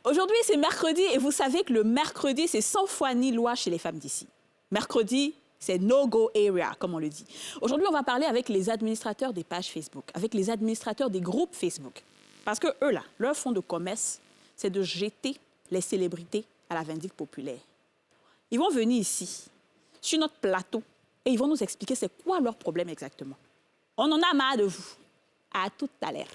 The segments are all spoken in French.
Aujourd'hui, c'est mercredi et vous savez que le mercredi, c'est 100 fois ni loi chez les femmes d'ici. Mercredi, c'est no-go area, comme on le dit. Aujourd'hui, on va parler avec les administrateurs des pages Facebook, avec les administrateurs des groupes Facebook. Parce que eux, là, leur fonds de commerce, c'est de jeter les célébrités à la vindicte populaire. Ils vont venir ici, sur notre plateau, et ils vont nous expliquer c'est quoi leur problème exactement. On en a marre de vous. À tout à l'heure.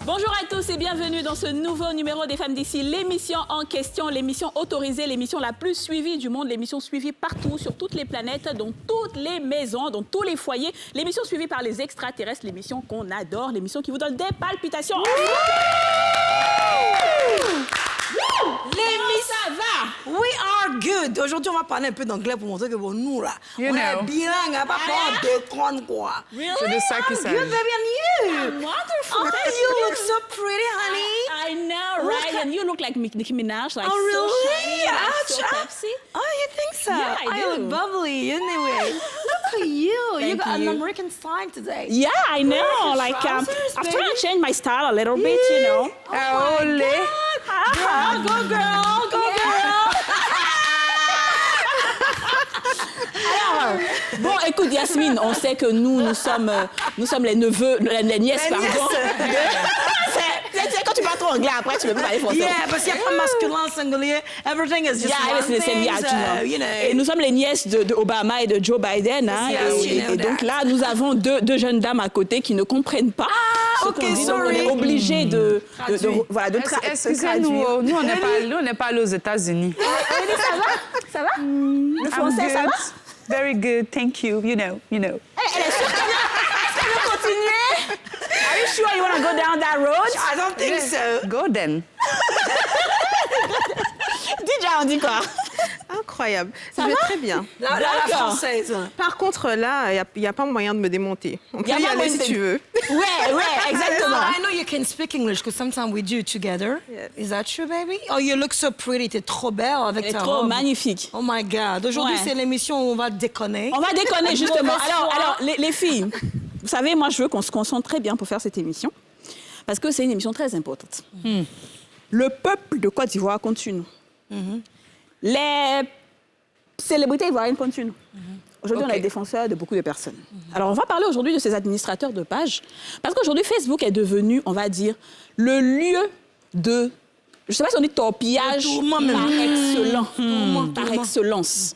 Bonjour à tous et bienvenue dans ce nouveau numéro des Femmes d'ici, l'émission en question, l'émission autorisée, l'émission la plus suivie du monde, l'émission suivie partout, sur toutes les planètes, dans toutes les maisons, dans tous les foyers, l'émission suivie par les extraterrestres, l'émission qu'on adore, l'émission qui vous donne des palpitations. Ça va? We are good. Aujourd'hui, on va parler un peu d'anglais pour montrer que bon, nous, là, on est bilingue, hein, pas pour déconner, quoi. Really? C'est de ça qu'il s'agit. Good, baby, and you? I'm wonderful. Oh, Thank you look so pretty, honey. I know, right? And you look like Nicki Minaj, like Oh, really? so shiny, like so Ouch. Pepsi. Oh, you think so? Yeah, I do. look bubbly, anyway. Look at you. You Thank got you. an American sign today. Yeah, I know. your Like, trousers, I'm trying baby. to change my style a little bit, you know. Oh, my God. Go, girl. Go, girl. Alors, bon, écoute, Yasmine, on sait que nous sommes les neveux, les nièces, pardon. C'est quand tu parles trop anglais, après, tu ne peux plus parler français. Yeah, parce qu'il n'y a pas masculin, singulier. Everything is just Yeah, one c'est thing, yeah, so, you you know. know. Et nous sommes les nièces de Obama et de Joe Biden. Hein, Yes, you know et donc that. là, nous avons deux jeunes dames à côté qui ne comprennent pas ce ok, qu'on dit. Donc on sorry. est obligé de Excusez-nous, traduire. nous, on n'est pas allés aux États-Unis. Ça va? Le français, ça va? Very good, thank you, you know. Elle est sûre qu'elle veut continuer? Are you sure you want to go down that road? I don't think so. Go then. Déjà, on dit quoi? Incroyable. Ça je vais va? très bien. La D'accord. française. Par contre, là, il n'y a pas moyen de me démonter. On peut Y a y pas aller moyen si de- tu veux. Ouais, exactement. I know you can speak English because sometimes we do together. Yes. Is that true, baby? Oh, you look so pretty. T'es trop belle avec Elle est ta trop robe. magnifique. Oh my God. Aujourd'hui, Ouais. c'est l'émission où on va déconner. On va déconner, justement. Mauvaise Alors, foi. les filles, vous savez, moi, je veux qu'on se concentre très bien pour faire cette émission, parce que c'est une émission très importante. Le peuple de Côte d'Ivoire compte sur nous. Les célébrités ivoiriennes comptent sur nous. Aujourd'hui, on est défenseurs de beaucoup de personnes. Alors, on va parler aujourd'hui de ces administrateurs de pages, parce qu'aujourd'hui, Facebook est devenu, on va dire, le lieu de... Je ne sais pas si on dit torpillage Le tourment même. par excellence.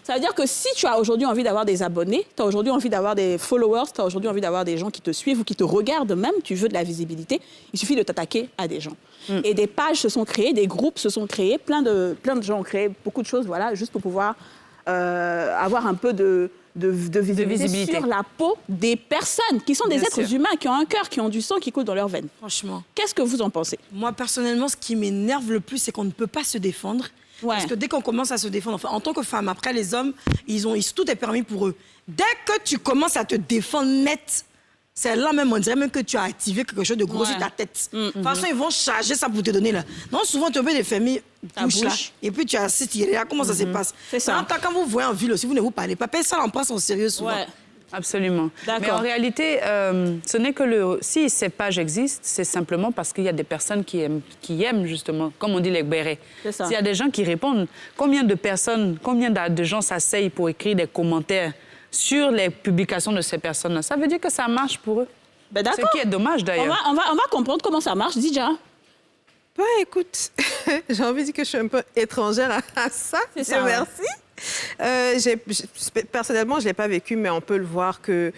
Ça veut dire que si tu as aujourd'hui envie d'avoir des abonnés, tu as aujourd'hui envie d'avoir des followers, tu as aujourd'hui envie d'avoir des gens qui te suivent ou qui te regardent même, tu veux de la visibilité, il suffit de t'attaquer à des gens. Et des pages se sont créées, des groupes se sont créés, plein de gens ont créé beaucoup de choses, voilà, juste pour pouvoir avoir un peu de visibilité sur la peau des personnes qui sont des Bien êtres sûr. humains, qui ont un cœur, qui ont du sang qui coule dans leurs veines. Franchement. Qu'est-ce que vous en pensez? Moi, personnellement, ce qui m'énerve le plus, c'est qu'on ne peut pas se défendre. Ouais. Parce que dès qu'on commence à se défendre, enfin, en tant que femme, après, les hommes, tout est permis pour eux. Dès que tu commences à te défendre net, c'est là même, on dirait même que tu as activé quelque chose de gros sur ta tête. De toute façon, ils vont charger ça pour te donner là. Non, souvent, tu peux les fermer Ta bouche là. bouche. Et puis, tu assistes, là, comment ça se passe. C'est ça. Maintenant, quand vous voyez en ville aussi, vous ne vous parlez pas. Personne n'en prend au sérieux souvent. Ouais. Absolument. D'accord. Mais en réalité, ce n'est que si ces pages existent, c'est simplement parce qu'il y a des personnes qui aiment justement, comme on dit les bérets. C'est ça. S'il y a des gens qui répondent, combien de gens s'asseyent pour écrire des commentaires sur les publications de ces personnes-là? Ça veut dire que ça marche pour eux. Ben, Ce d'accord. qui est dommage d'ailleurs. On va comprendre comment ça marche, déjà. Bah, écoute, j'ai envie de dire que je suis un peu étrangère à ça. C'est ça, Dieu ouais. merci. Personnellement, je ne l'ai pas vécu, mais on peut le voir que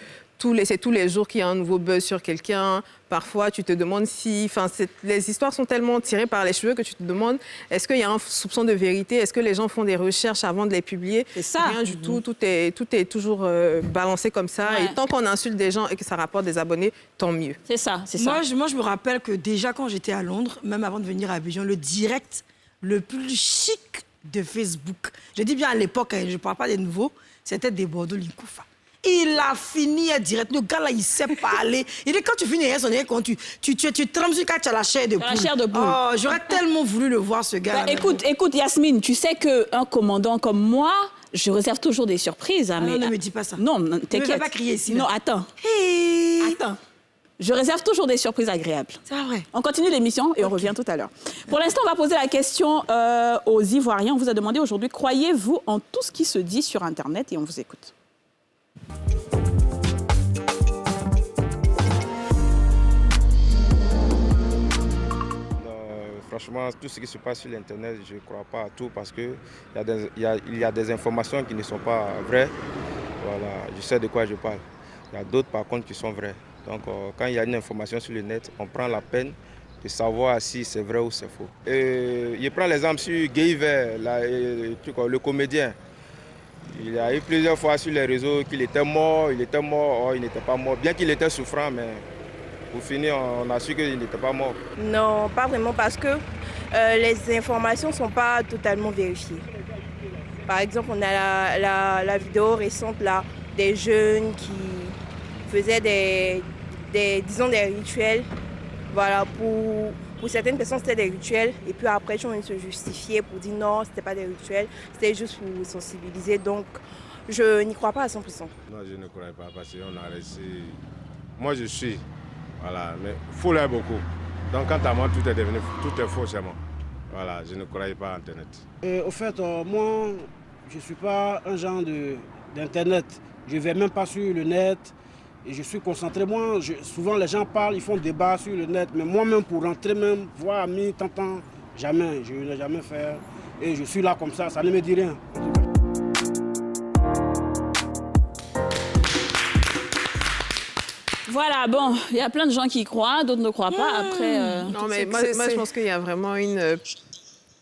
c'est tous les jours qu'il y a un nouveau buzz sur quelqu'un. Parfois, tu te demandes si... Enfin, les histoires sont tellement tirées par les cheveux que tu te demandes est-ce qu'il y a un soupçon de vérité? Est-ce que les gens font des recherches avant de les publier? C'est ça. Rien du tout. Tout est toujours balancé comme ça. Ouais. Et tant qu'on insulte des gens et que ça rapporte des abonnés, tant mieux. C'est ça, c'est ça. Moi, je me rappelle que déjà, quand j'étais à Londres, même avant de venir à Abidjan, le direct le plus chic de Facebook, je dis bien à l'époque, je ne parle pas des nouveaux, c'était des Bordeaux Linkoufa. Il a fini direct. Le gars là, il sait parler. Il dit quand tu finis son quand tu trembles sur quand tu as la chair de poule. La chair de poule. Oh, j'aurais tellement voulu le voir, ce gars. Bah, écoute, Yasmine, tu sais qu'un commandant comme moi, je réserve toujours des surprises. Hein, Ah non, ne me dis pas ça. Non, t'inquiète. Ne me fais pas crier ici. Non, attends. Hey. Attends. Je réserve toujours des surprises agréables. C'est vrai. On continue l'émission et on revient tout à l'heure. Pour l'instant, on va poser la question aux Ivoiriens. On vous a demandé aujourd'hui, croyez-vous en tout ce qui se dit sur Internet? Et on vous écoute. Franchement, tout ce qui se passe sur l'Internet, je ne crois pas à tout parce qu'il y a des informations qui ne sont pas vraies. Voilà, je sais de quoi je parle. Il y a d'autres, par contre, qui sont vraies. Donc, quand il y a une information sur le net, on prend la peine de savoir si c'est vrai ou c'est faux. Je prends l'exemple sur Guy-Vert, le comédien. Il y a eu plusieurs fois sur les réseaux qu'il était mort, il n'était pas mort. Bien qu'il était souffrant, mais pour finir, on a su qu'il n'était pas mort. Non, pas vraiment, parce que les informations ne sont pas totalement vérifiées. Par exemple, on a la vidéo récente là, des jeunes qui faisaient des rituels. Voilà, pour certaines personnes, c'était des rituels. Et puis après, ils ont se justifier pour dire non, ce n'était pas des rituels, c'était juste pour sensibiliser. Donc, je n'y crois pas à 100%. Non, je ne crois pas parce qu'on a réussi. Moi, je suis. Voilà, mais faux là beaucoup. Donc, quant à moi, tout est faux chez moi. Voilà, je ne croyais pas à Internet. Au fait, moi, je ne suis pas un genre d'Internet. Je ne vais même pas sur le net. Et je suis concentré. Moi, souvent les gens parlent, ils font débat sur le net. Mais moi-même, pour rentrer, même, voir amis, t'entends, jamais. Je ne l'ai jamais fait. Et je suis là comme ça ne me dit rien. Voilà, bon, il y a plein de gens qui y croient, d'autres ne croient pas. Après, Non, mais moi, je pense qu'il y a vraiment une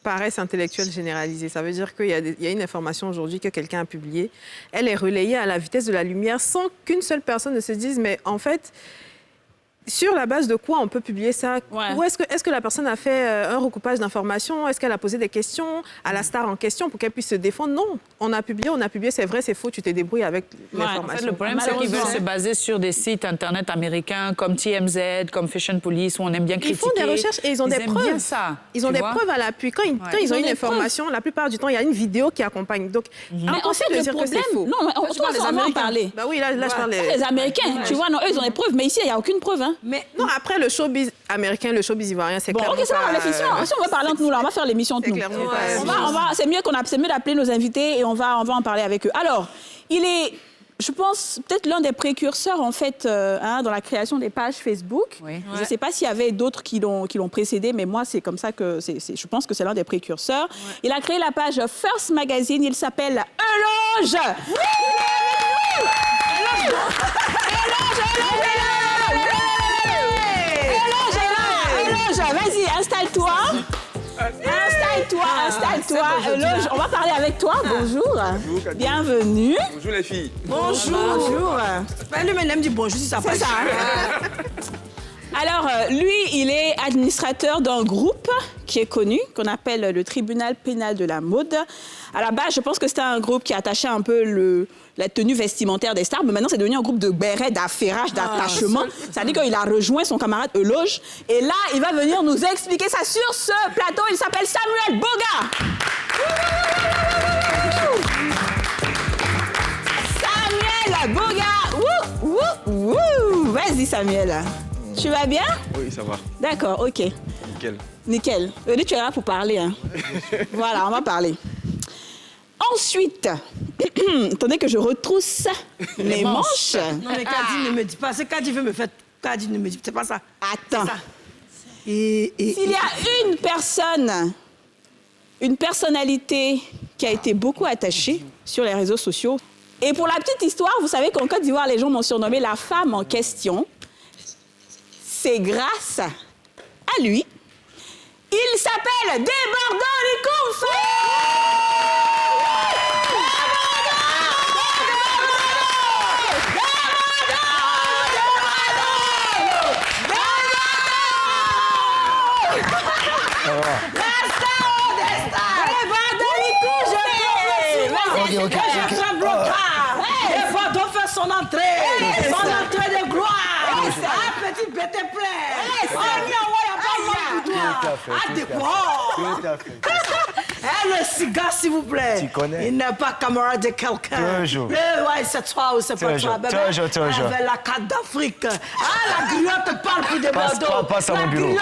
paresse intellectuelle généralisée. Ça veut dire qu'il y a une information aujourd'hui que quelqu'un a publiée. Elle est relayée à la vitesse de la lumière sans qu'une seule personne ne se dise, mais en fait, sur la base de quoi on peut publier ça? Ouais. Ou est-ce que la personne a fait un recoupage d'informations? Est-ce qu'elle a posé des questions à la star en question pour qu'elle puisse se défendre? Non, on a publié, c'est vrai, c'est faux, tu te débrouilles avec l'information. En fait, le problème, c'est qu'ils veulent se baser sur des sites Internet américains comme TMZ, comme Fashion Police, où on aime bien critiquer. Ils font des recherches et ils ont des aiment preuves. bien ça, ils ont des preuves à l'appui. Quand ils ont une information, la plupart du temps, il y a une vidéo qui accompagne. Donc, mais en fait, le problème... Non, mais on va en parler. Bah oui, là je parle Les Américains, tu vois, non, eux, ils ont des preuves, mais ici, il n'y a aucune preuve. Hein. Mais non, après, le showbiz américain, le showbiz ivoirien, c'est bon, clairement ok, ça va, la fiction. Si on va parler entre nous, là, on va faire l'émission entre nous. clairement C'est mieux d'appeler nos invités et on va en parler avec eux. Alors, il est, je pense, peut-être l'un des précurseurs, en fait, dans la création des pages Facebook. Oui. Je ne sais pas s'il y avait d'autres qui l'ont précédé, mais moi, c'est comme ça que je pense que c'est l'un des précurseurs. Ouais. Il a créé la page First Magazine. Il s'appelle Eloge. Vas-y, installe-toi. Eloge, on va parler avec toi. Bonjour. Bonjour, bienvenue. Bonjour les filles. Bonjour. lui, il aime dire bonjour si ça passe. C'est ça. Alors, lui, il est administrateur d'un groupe qui est connu, qu'on appelle le Tribunal pénal de la mode. À la base, je pense que c'était un groupe qui attachait un peu la tenue vestimentaire des stars, mais maintenant, c'est devenu un groupe de bérets, d'affairage, d'attachement. Ça veut dire qu'il a rejoint son camarade Eloge. Et là, il va venir nous expliquer ça sur ce plateau. Il s'appelle Samuel Boga. Samuel Boga. Vas-y, Samuel. Tu vas bien? Oui, ça va. D'accord, ok. Nickel. Lui, tu es là pour parler. Hein. Voilà, on va parler. Ensuite, attendez que je retrousse les manches. Non, mais Kadi ne me dit pas. C'est Kadi veut me faire. Kadi ne me dit. C'est pas ça. Attends. S'il y a une personnalité qui a été beaucoup attachée sur les réseaux sociaux, Et pour la petite histoire, vous savez qu'en Côte d'Ivoire, les gens m'ont surnommé la femme en question. C'est grâce à lui. Il s'appelle Débordant Likoumfa. Débordant fait son entrée. Son entrée de gloire. Ah, petite bête pleine. Le cigare, s'il vous plaît. Tu connais. Il n'est pas camarade de quelqu'un. Toujours. Ouais, c'est toi ou c'est pas toi, bébé. Toujours. Avec la carte d'Afrique. Ah, la griotte parle pour des Bordeaux. Passe à mon bureau.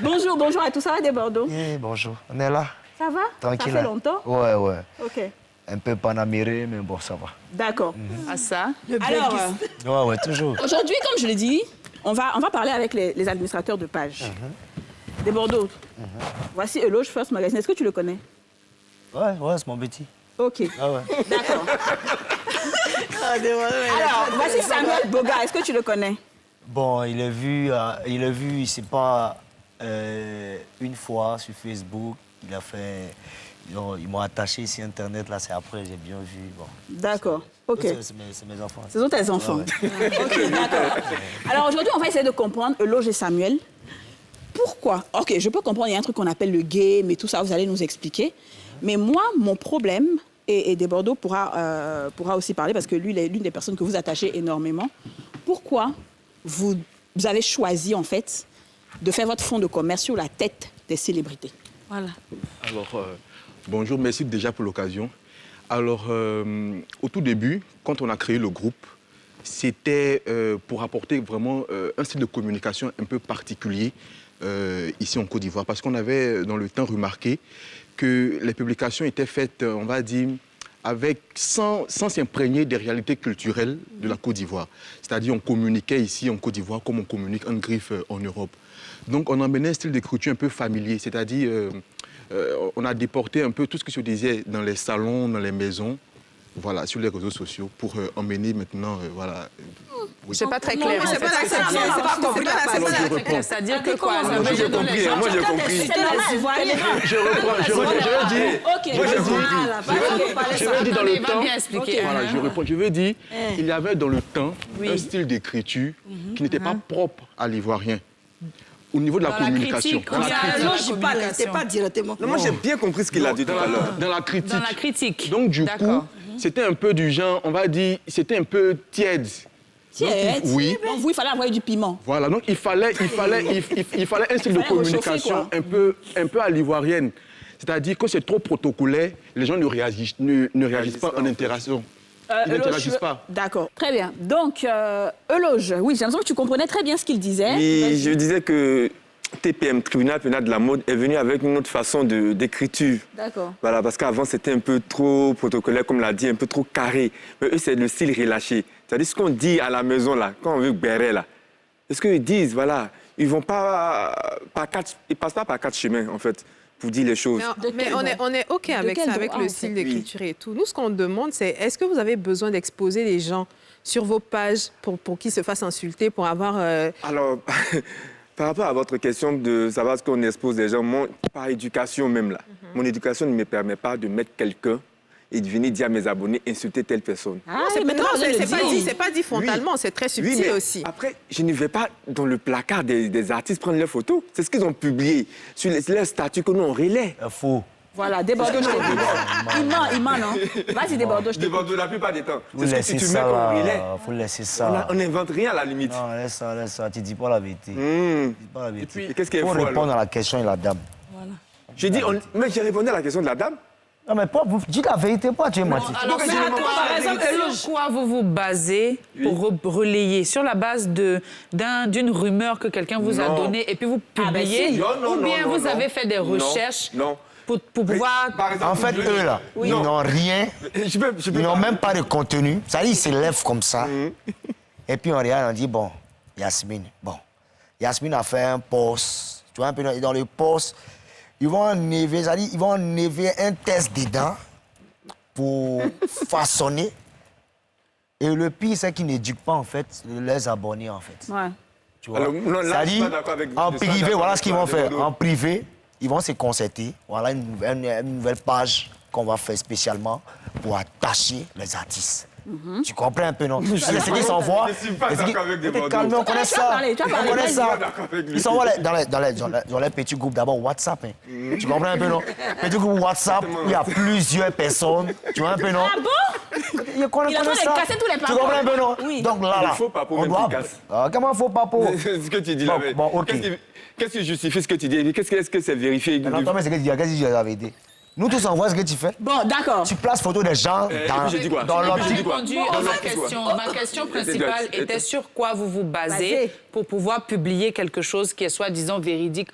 Alors, bonjour à tous, ça va des Bordeaux? Bonjour, on est là. Ça va? Tranquille. Ça fait longtemps? Ouais. Ok, Un peu panaméré, mais bon, ça va. d'accord. À ça. Alors, Ouais, toujours. aujourd'hui, comme je l'ai dit, on va parler avec les administrateurs de page. Des Bordeaux. Voici Eloge First Magazine. Est-ce que tu le connais? Ouais, c'est mon petit. Ok, Ah ouais. d'accord. Alors, voici Samuel Boga. Est-ce que tu le connais? Bon, il est vu, il sait pas, une fois sur Facebook. Il a fait... Ils m'ont attaché sur Internet, là, c'est après, j'ai bien vu. Bon. D'accord, ok. C'est mes enfants. Ce sont tes enfants. Ouais. Ok, d'accord. Alors aujourd'hui, on va essayer de comprendre, Eloge et Samuel, pourquoi. Ok, je peux comprendre, il y a un truc qu'on appelle le game et tout ça, vous allez nous expliquer. Mais moi, mon problème, et Desbordeaux pourra aussi parler, parce que lui, il est l'une des personnes que vous attachez énormément. Pourquoi vous avez choisi, en fait, de faire votre fonds de commerce sur la tête des célébrités? Voilà. Alors, bonjour, merci déjà pour l'occasion. Alors, au tout début, quand on a créé le groupe, c'était pour apporter vraiment un style de communication un peu particulier ici en Côte d'Ivoire. Parce qu'on avait, dans le temps, remarqué que les publications étaient faites, on va dire, sans s'imprégner des réalités culturelles de la Côte d'Ivoire. C'est-à-dire, on communiquait ici en Côte d'Ivoire comme on communique en griffe en Europe. Donc, on emmenait un style d'écriture un peu familier, c'est-à-dire, on a déporté un peu tout ce qui se disait dans les salons, dans les maisons, voilà, sur les réseaux sociaux, pour emmener maintenant, voilà... Oui. C'est pas très clair. C'est pas très clair. C'est-à-dire que quoi? Moi, j'ai compris. Moi, j'ai compris. Je vais dire dans le temps... Voilà, je reprends. Je veux dire, il y avait dans le temps un style d'écriture qui n'était pas propre à l'ivoirien. Au niveau de la communication. Non, je parle, c'est pas directement. Non, moi, j'ai bien compris ce qu'il a dit tout à l'heure. Dans la critique. Dans la critique. Donc, du coup, c'était un peu du genre, on va dire, c'était un peu tiède. Tiède? Oui. Donc, vous, il fallait envoyer du piment. Voilà, donc il fallait un style de communication un peu à l'ivoirienne. C'est-à-dire que c'est trop protocolaire, les gens ne réagissent pas en interaction. Ils n'interagissent pas. D'accord, très bien. Donc, Eloge, oui, j'ai l'impression que tu comprenais très bien ce qu'il disait. Et je disais que TPM, Tribunal pénal de la mode, est venu avec une autre façon d'écriture. D'accord. Voilà, parce qu'avant, c'était un peu trop protocolaire, comme l'a dit, un peu trop carré. Mais eux, c'est le style relâché. C'est-à-dire ce qu'on dit à la maison, là, quand on veut bérer, là. Ce qu'ils disent, voilà, ils vont pas ils passent pas par 4 chemins, en fait, pour dire les choses. Mais on est OK avec ça, avec le style d'écriture et tout. Nous, ce qu'on demande, c'est est-ce que vous avez besoin d'exposer les gens sur vos pages pour qu'ils se fassent insulter, pour avoir... Alors, par rapport à votre question de savoir ce qu'on expose les gens, par éducation même, là, mon éducation ne me permet pas de mettre quelqu'un et de venir dire à mes abonnés, insulter telle personne. Ah, c'est pas dit frontalement, c'est très subtil aussi. Après, je ne vais pas dans le placard des artistes prendre leurs photos. C'est ce qu'ils ont publié sur leurs statuts que nous, on relaie. Faux. Voilà, Desbordeaux, il ment, non? Vas-y, Desbordeaux, je te Desbordeaux, la plupart des temps. Vous laissez ça, là. Faut laisser ça. On n'invente rien à la limite. Non, laisse ça. Tu dis pas la vérité. Tu dis pas la vérité. Et puis, qu'est-ce qui est faux, faut répondre à la question de la dame. Voilà. Mais j'ai répondu à la question de la dame. Non, mais pas, vous dites la vérité, pas tu es menti. Alors, sur quoi vous vous basez pour relayer? Sur la base d'une rumeur que quelqu'un vous a donnée et puis vous publiez? Ou bien vous avez fait des recherches pour pouvoir... En fait, eux, là, ils n'ont rien. Ils n'ont même pas de contenu. Ça dit, ils se lèvent comme ça. Et puis on regarde, on dit, bon, Yasmine. Bon, Yasmine a fait un post. Tu vois, un peu dans le post... ils vont enlever, ils vont enlever un test dedans pour façonner. Et le pire, c'est qu'ils n'éduquent pas, en fait, les abonnés, en fait. Ouais. Tu vois? Alors, non, là, je suis pas d'accord avec vous. En Je suis pas privé, d'accord voilà avec ce qu'ils toi, vont faire. Deborah. En privé, ils vont se concerter. Voilà une nouvelle page qu'on va faire spécialement pour attacher les artistes. Tu comprends un peu, non? C'est ce qu'ils s'envoient. Je suis pas d'accord avec Deborah. Calme, on connaît Tu vas ça. parler, tu vas On parler, connaît vas-y. ça. D'accord avec lui. Ils s'envoient dans les petits groupes d'abord WhatsApp. Hein. Tu comprends un peu, non? Petit groupe WhatsApp où il y a plusieurs personnes. Tu vois un peu, non? Ah bon? Il est en train de casser tous les Tu papas. comprends un peu, non? Oui. Donc là, Le faux papo on même doit... qui casse. Comment faux papo? C'est ce que tu dis là. mais Bon, ok. Qu'est-ce qui justifie ce que tu dis? Qu'est-ce que c'est vérifié? Non, toi, mais c'est que tu dis, qu'est-ce que tu avais dit? Nous tous, on voit ce que tu fais. Bon, d'accord. Tu places photo des gens puis j'ai dit quoi? dans Et leur puis j'ai dit quoi? Répondu Bon, à on ma a fait quoi? question. Ma question principale était sur quoi vous vous basez Basez. pour pouvoir publier quelque chose qui est soi-disant véridique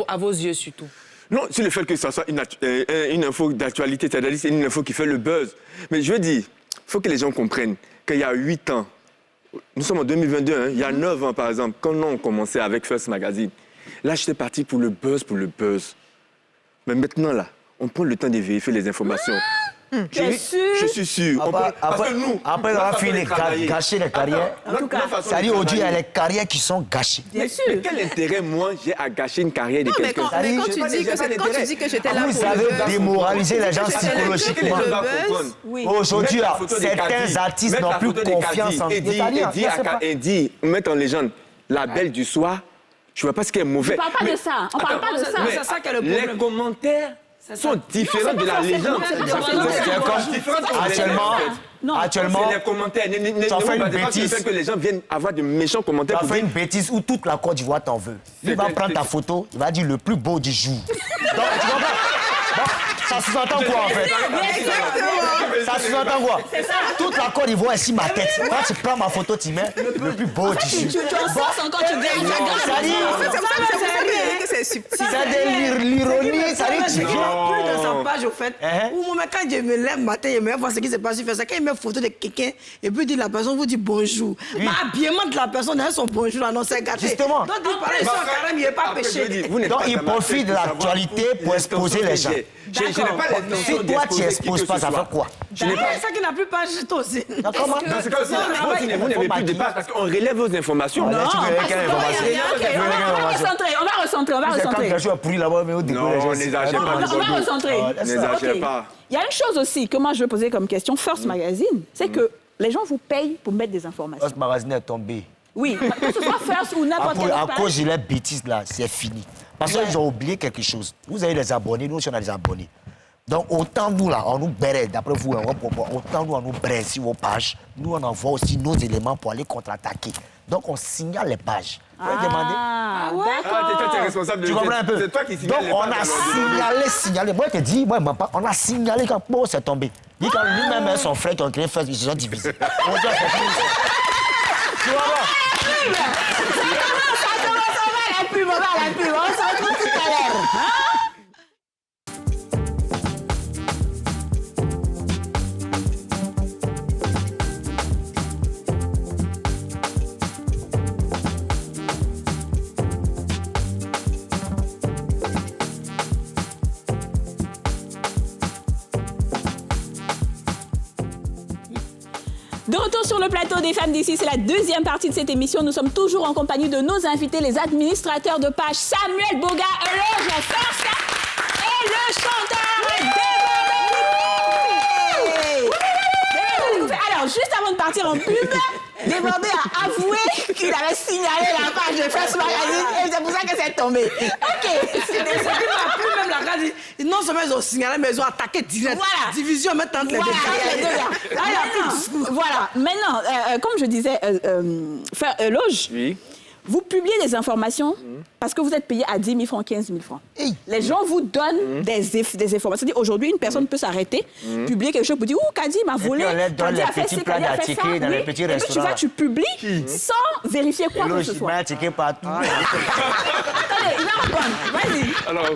à vos yeux surtout. Non, sur le fait que ça soit une info d'actualité, c'est-à-dire c'est une info qui fait le buzz. Mais je veux dire, il faut que les gens comprennent qu'il y a 8 ans, nous sommes en 2022, hein, il y a 9 ans par exemple, quand on commençait avec First Magazine, là j'étais parti pour le buzz. Mais maintenant là, on prend le temps de vérifier les informations. Tu es sûr? Je suis sûr. Parce que nous, après on a fini de gâcher les carrières. En tout cas, C'est-à-dire aujourd'hui, il y a les carrières qui sont gâchées. bien sûr. Mais quel intérêt, moi, j'ai à gâcher une carrière de Non, mais quelqu'un? quand tu dis que j'étais là pour Vous le avez buzz, démoralisé les gens J'étais là que pour psychologiquement. le dois buzz. comprendre. Oui. Aujourd'hui, Mettre la photo de certains Kadi, artistes mettre n'ont la plus photo de confiance en Kadi, eux. et dit, mettre en légende la belle du soir, je vois pas ce qui est mauvais. On parle pas de ça. On parle pas de ça. C'est ça qui est le problème. Les commentaires sont différents de la légende. Actuellement, C'est les commentaires. tu as fait une bêtise. Que les gens viennent avoir de méchants tu commentaires. as pour fait dire, une bêtise où toute la Côte d'Ivoire t'en veut. Il va prendre ta photo, il va dire le plus beau du jour. Donc, tu comprends? Bon, ça sous-entend quoi en fait? Ça sous-entend quoi? Toute la Côte d'Ivoire est sur ma tête. Quand tu prends ma photo, tu mets le plus beau du jour. Tu en sens encore, tu dis. C'est subtil. C'est de l'ironie, ça dit tu Il y viens. a plus dans sa page, au fait, où moi, quand je me lève matin, je me vois ce qui s'est passé, c'est quand il met photo de quelqu'un et puis dit la personne vous dit bonjour. Mais l'habillement de la personne, derrière son bonjour, là, non, c'est gâté. Justement. Donc, il paraît, ils sont carrément, il n'est pas péché. Donc, il profite de l'actualité pour exposer les gens. Je n'ai pas l'intention Si toi, tu d'exposer exposes qui que pas, ce ça soit. fait quoi? C'est ça qui n'a plus page toi aussi. Comment? Dans ce cas aussi, vous n'avez plus de passe parce qu'on relève vos informations. Là, tu veux quelle information? On va recentrer. C'est quand quelque chose a pourri là-bas, mais au début, Non, les gens... n'exagère pas. On va recentrer. N'exagère Ok. pas. Il y a une chose aussi que moi je veux poser comme question, First Magazine, c'est que les gens vous payent pour mettre des informations. Ce magazine est tombé. Oui, que ce soit First ou n'importe quelle À autre cause page. de les bêtises là, c'est fini. Parce qu'ils ont oublié quelque chose. Vous avez les abonnés, nous aussi on a des abonnés. Donc autant nous là, on nous béret, d'après vous, autant nous on nous béret sur vos pages, nous on envoie aussi nos éléments pour aller contre-attaquer. Donc on signale les pages. Vous avez demandé? Ah, Ah, d'accord. tu es responsable de Tu comprends un peu? C'est toi qui signale Donc les on pages a aujourd'hui. signalé. Moi je te dis, moi pas, on a signalé quand bon, c'est tombé. Dit quand lui-même et son frère qui ont créé First, ils se sont divisés. On doit faire plus. Tu vois pas? Ça commence, on va à la pub. On se retrouve tout à l'heure. De retour sur le plateau des femmes d'ici, c'est la deuxième partie de cette émission. Nous sommes toujours en compagnie de nos invités, les administrateurs de page Samuel Boga, Eloge First et le chanteur Débordé. Alors, juste avant de partir en pub, Débordé a avoué qu'il avait signalé la page de First Magazine et c'est pour ça que c'est tombé. OK. C'est qui m'a pris même la radio. Non seulement ils ont signalé, mais ils ont attaqué direct. Voilà. Division maintenant entre les deux. Voilà. Maintenant, comme je disais, Eloge, Oui. vous publiez des informations parce que vous êtes payé à 10 000 francs, 15 000 francs. Les gens vous donnent des informations. Aujourd'hui, une personne peut s'arrêter, publier quelque chose pour dire « Ouh, Kadi m'a volé, on leur donne Kadi les a fait petits ci, plats Kadi a fait d'attiqués ça. » dans les petits Et puis restaurants. tu publies sans vérifier quoi que ce soit. Un ticket partout. Attendez, il va répondre. Vas-y. Alors,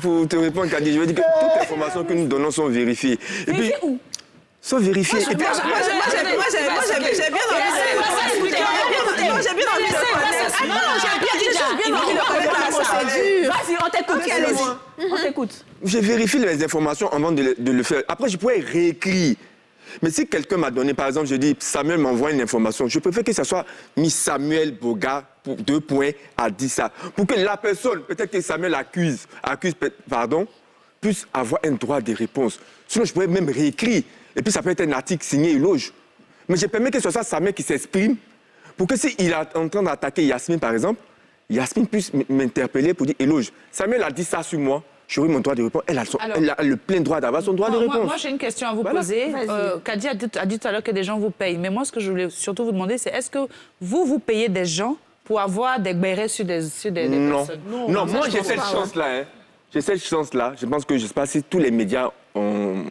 pour te répondre, Kadi, je veux dire que toutes les informations que nous donnons sont vérifiées. Et puis, Vérifier où? sont vérifiées. Et puis, Moi, j'ai bien envie de connaître la procédure. Vas-y, on t'écoute. Allez-y. On t'écoute. Je vérifie les informations avant de le faire. Après, je pourrais réécrire. Mais si quelqu'un m'a donné, par exemple, je dis, Samuel m'envoie une information, je préfère que ce soit mis Samuel Boga, pour 2 points, a dit ça. Pour que la personne, peut-être que Samuel accuse, puisse avoir un droit de réponse. Sinon, je pourrais même réécrire. Et puis, ça peut être un article signé Éloge. Mais je permets que ce soit Samuel qui s'exprime pour que s'il est en train d'attaquer Yasmine, par exemple, Yasmine puisse m'interpeller pour dire Éloge, Samuel a dit ça sur moi. J'aurai mon droit de réponse. Elle a le plein droit d'avoir son droit de réponse. Moi, j'ai une question à vous poser. Kadi a dit tout à l'heure que des gens vous payent. Mais moi, ce que je voulais surtout vous demander, c'est est-ce que vous payez des gens pour avoir des bérets sur des personnes? Non, moi, j'ai cette chance-là. J'ai cette chance-là. Je pense que je ne sais pas si tous les médias ont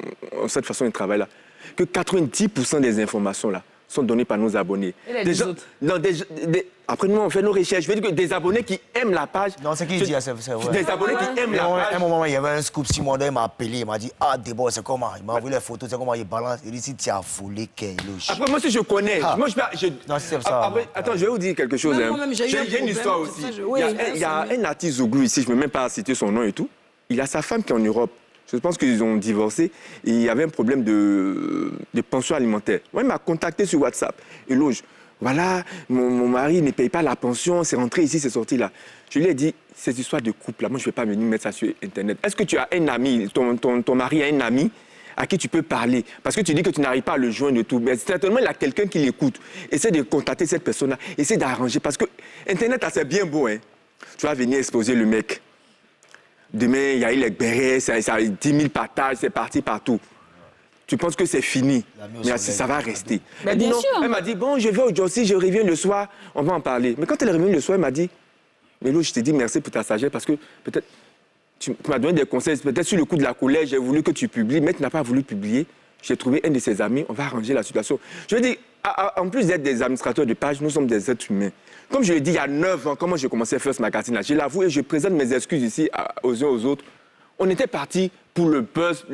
cette façon de travailler-là. Que 90% des informations, là, sont données par nos abonnés. Et les autres? Après, nous, on fait nos recherches. Je veux dire que des abonnés qui aiment la page... Non, c'est qui dit, c'est vrai. Des abonnés qui aiment la page... À un moment, il y avait un scoop, Simon il m'a appelé, il m'a dit, ah, Déborah, c'est comment? Il m'a envoyé les photos, c'est comment il balance. Il dit, si tu as volé, Kéloge. Après, moi, si je connais... Moi, Non, c'est ça. Après, attends, je vais vous dire quelque chose. Moi-même, j'ai une histoire aussi. Il y a un artiste Zouglou ici, je ne peux même pas citer son nom et tout. Il a sa femme qui est en Europe. Je pense qu'ils ont divorcé et il y avait un problème de pension alimentaire. Moi, il m'a contacté sur WhatsApp. Éloge, voilà, mon mari ne paye pas la pension, c'est rentré ici, c'est sorti là. Je lui ai dit, ces histoires de couple là, moi, je ne vais pas venir mettre ça sur Internet. Est-ce que tu as un ami, ton mari a un ami à qui tu peux parler? Parce que tu dis que tu n'arrives pas à le joindre et tout. Mais certainement, il y a quelqu'un qui l'écoute. Essaie de contacter cette personne-là. Essaie d'arranger. Parce que Internet, c'est bien beau. Hein. Tu vas venir exposer le mec. Demain, il y a eu les bérets, ça a 10 000 partages, c'est parti partout. Tu penses que c'est fini, mais ça va rester. Mais bien sûr. Elle m'a dit, bon, je vais aujourd'hui, je reviens le soir, on va en parler. Mais quand elle est revenue le soir, elle m'a dit, Mélo, je te dis merci pour ta sagesse parce que peut-être tu m'as donné des conseils, peut-être sur le coup de la colère, j'ai voulu que tu publies, mais tu n'as pas voulu publier. J'ai trouvé un de ses amis, on va arranger la situation. Je veux dire, en plus d'être des administrateurs de page, nous sommes des êtres humains. Comme je l'ai dit il y a 9 ans, comment j'ai commencé à faire ce magazine-là, je l'avoue et je présente mes excuses ici aux uns aux autres. On était partis pour le buzz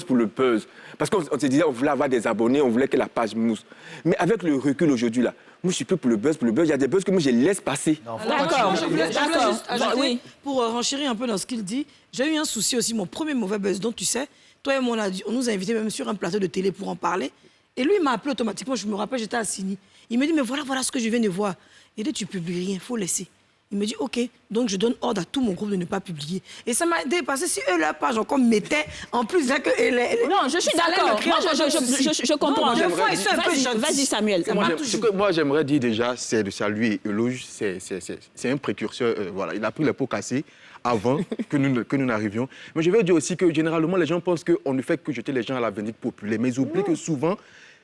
pour le buzz. Parce qu'on se disait, on voulait avoir des abonnés, on voulait que la page mousse. Mais avec le recul aujourd'hui, là, moi, je suis plus pour le buzz. Il y a des buzz que moi, je laisse passer. D'accord. Je voulais juste ajouter, pour renchérir un peu dans ce qu'il dit, j'ai eu un souci aussi, mon premier mauvais buzz, dont tu sais, toi et moi, on nous a invités même sur un plateau de télé pour en parler. Et lui, il m'a appelé automatiquement, je me rappelle, j'étais à Sini. Il me dit, mais voilà ce que je viens de voir. Il dit, tu publies rien, il faut laisser. Il me dit, OK, donc je donne ordre à tout mon groupe de ne pas publier. Et ça m'a aidé parce que si eux, leur page encore mettaient, en plus, que non, je suis d'accord. Moi, je comprends. Vas-y, Samuel. Ce que moi, j'aimerais dire déjà, c'est de saluer Éloge. C'est un précurseur. Voilà, il a pris les pots cassés avant que nous n'arrivions. Mais je vais dire aussi que généralement, les gens pensent qu'on ne fait que jeter les gens à la vindicte populaire. Mais ils oublient que souvent,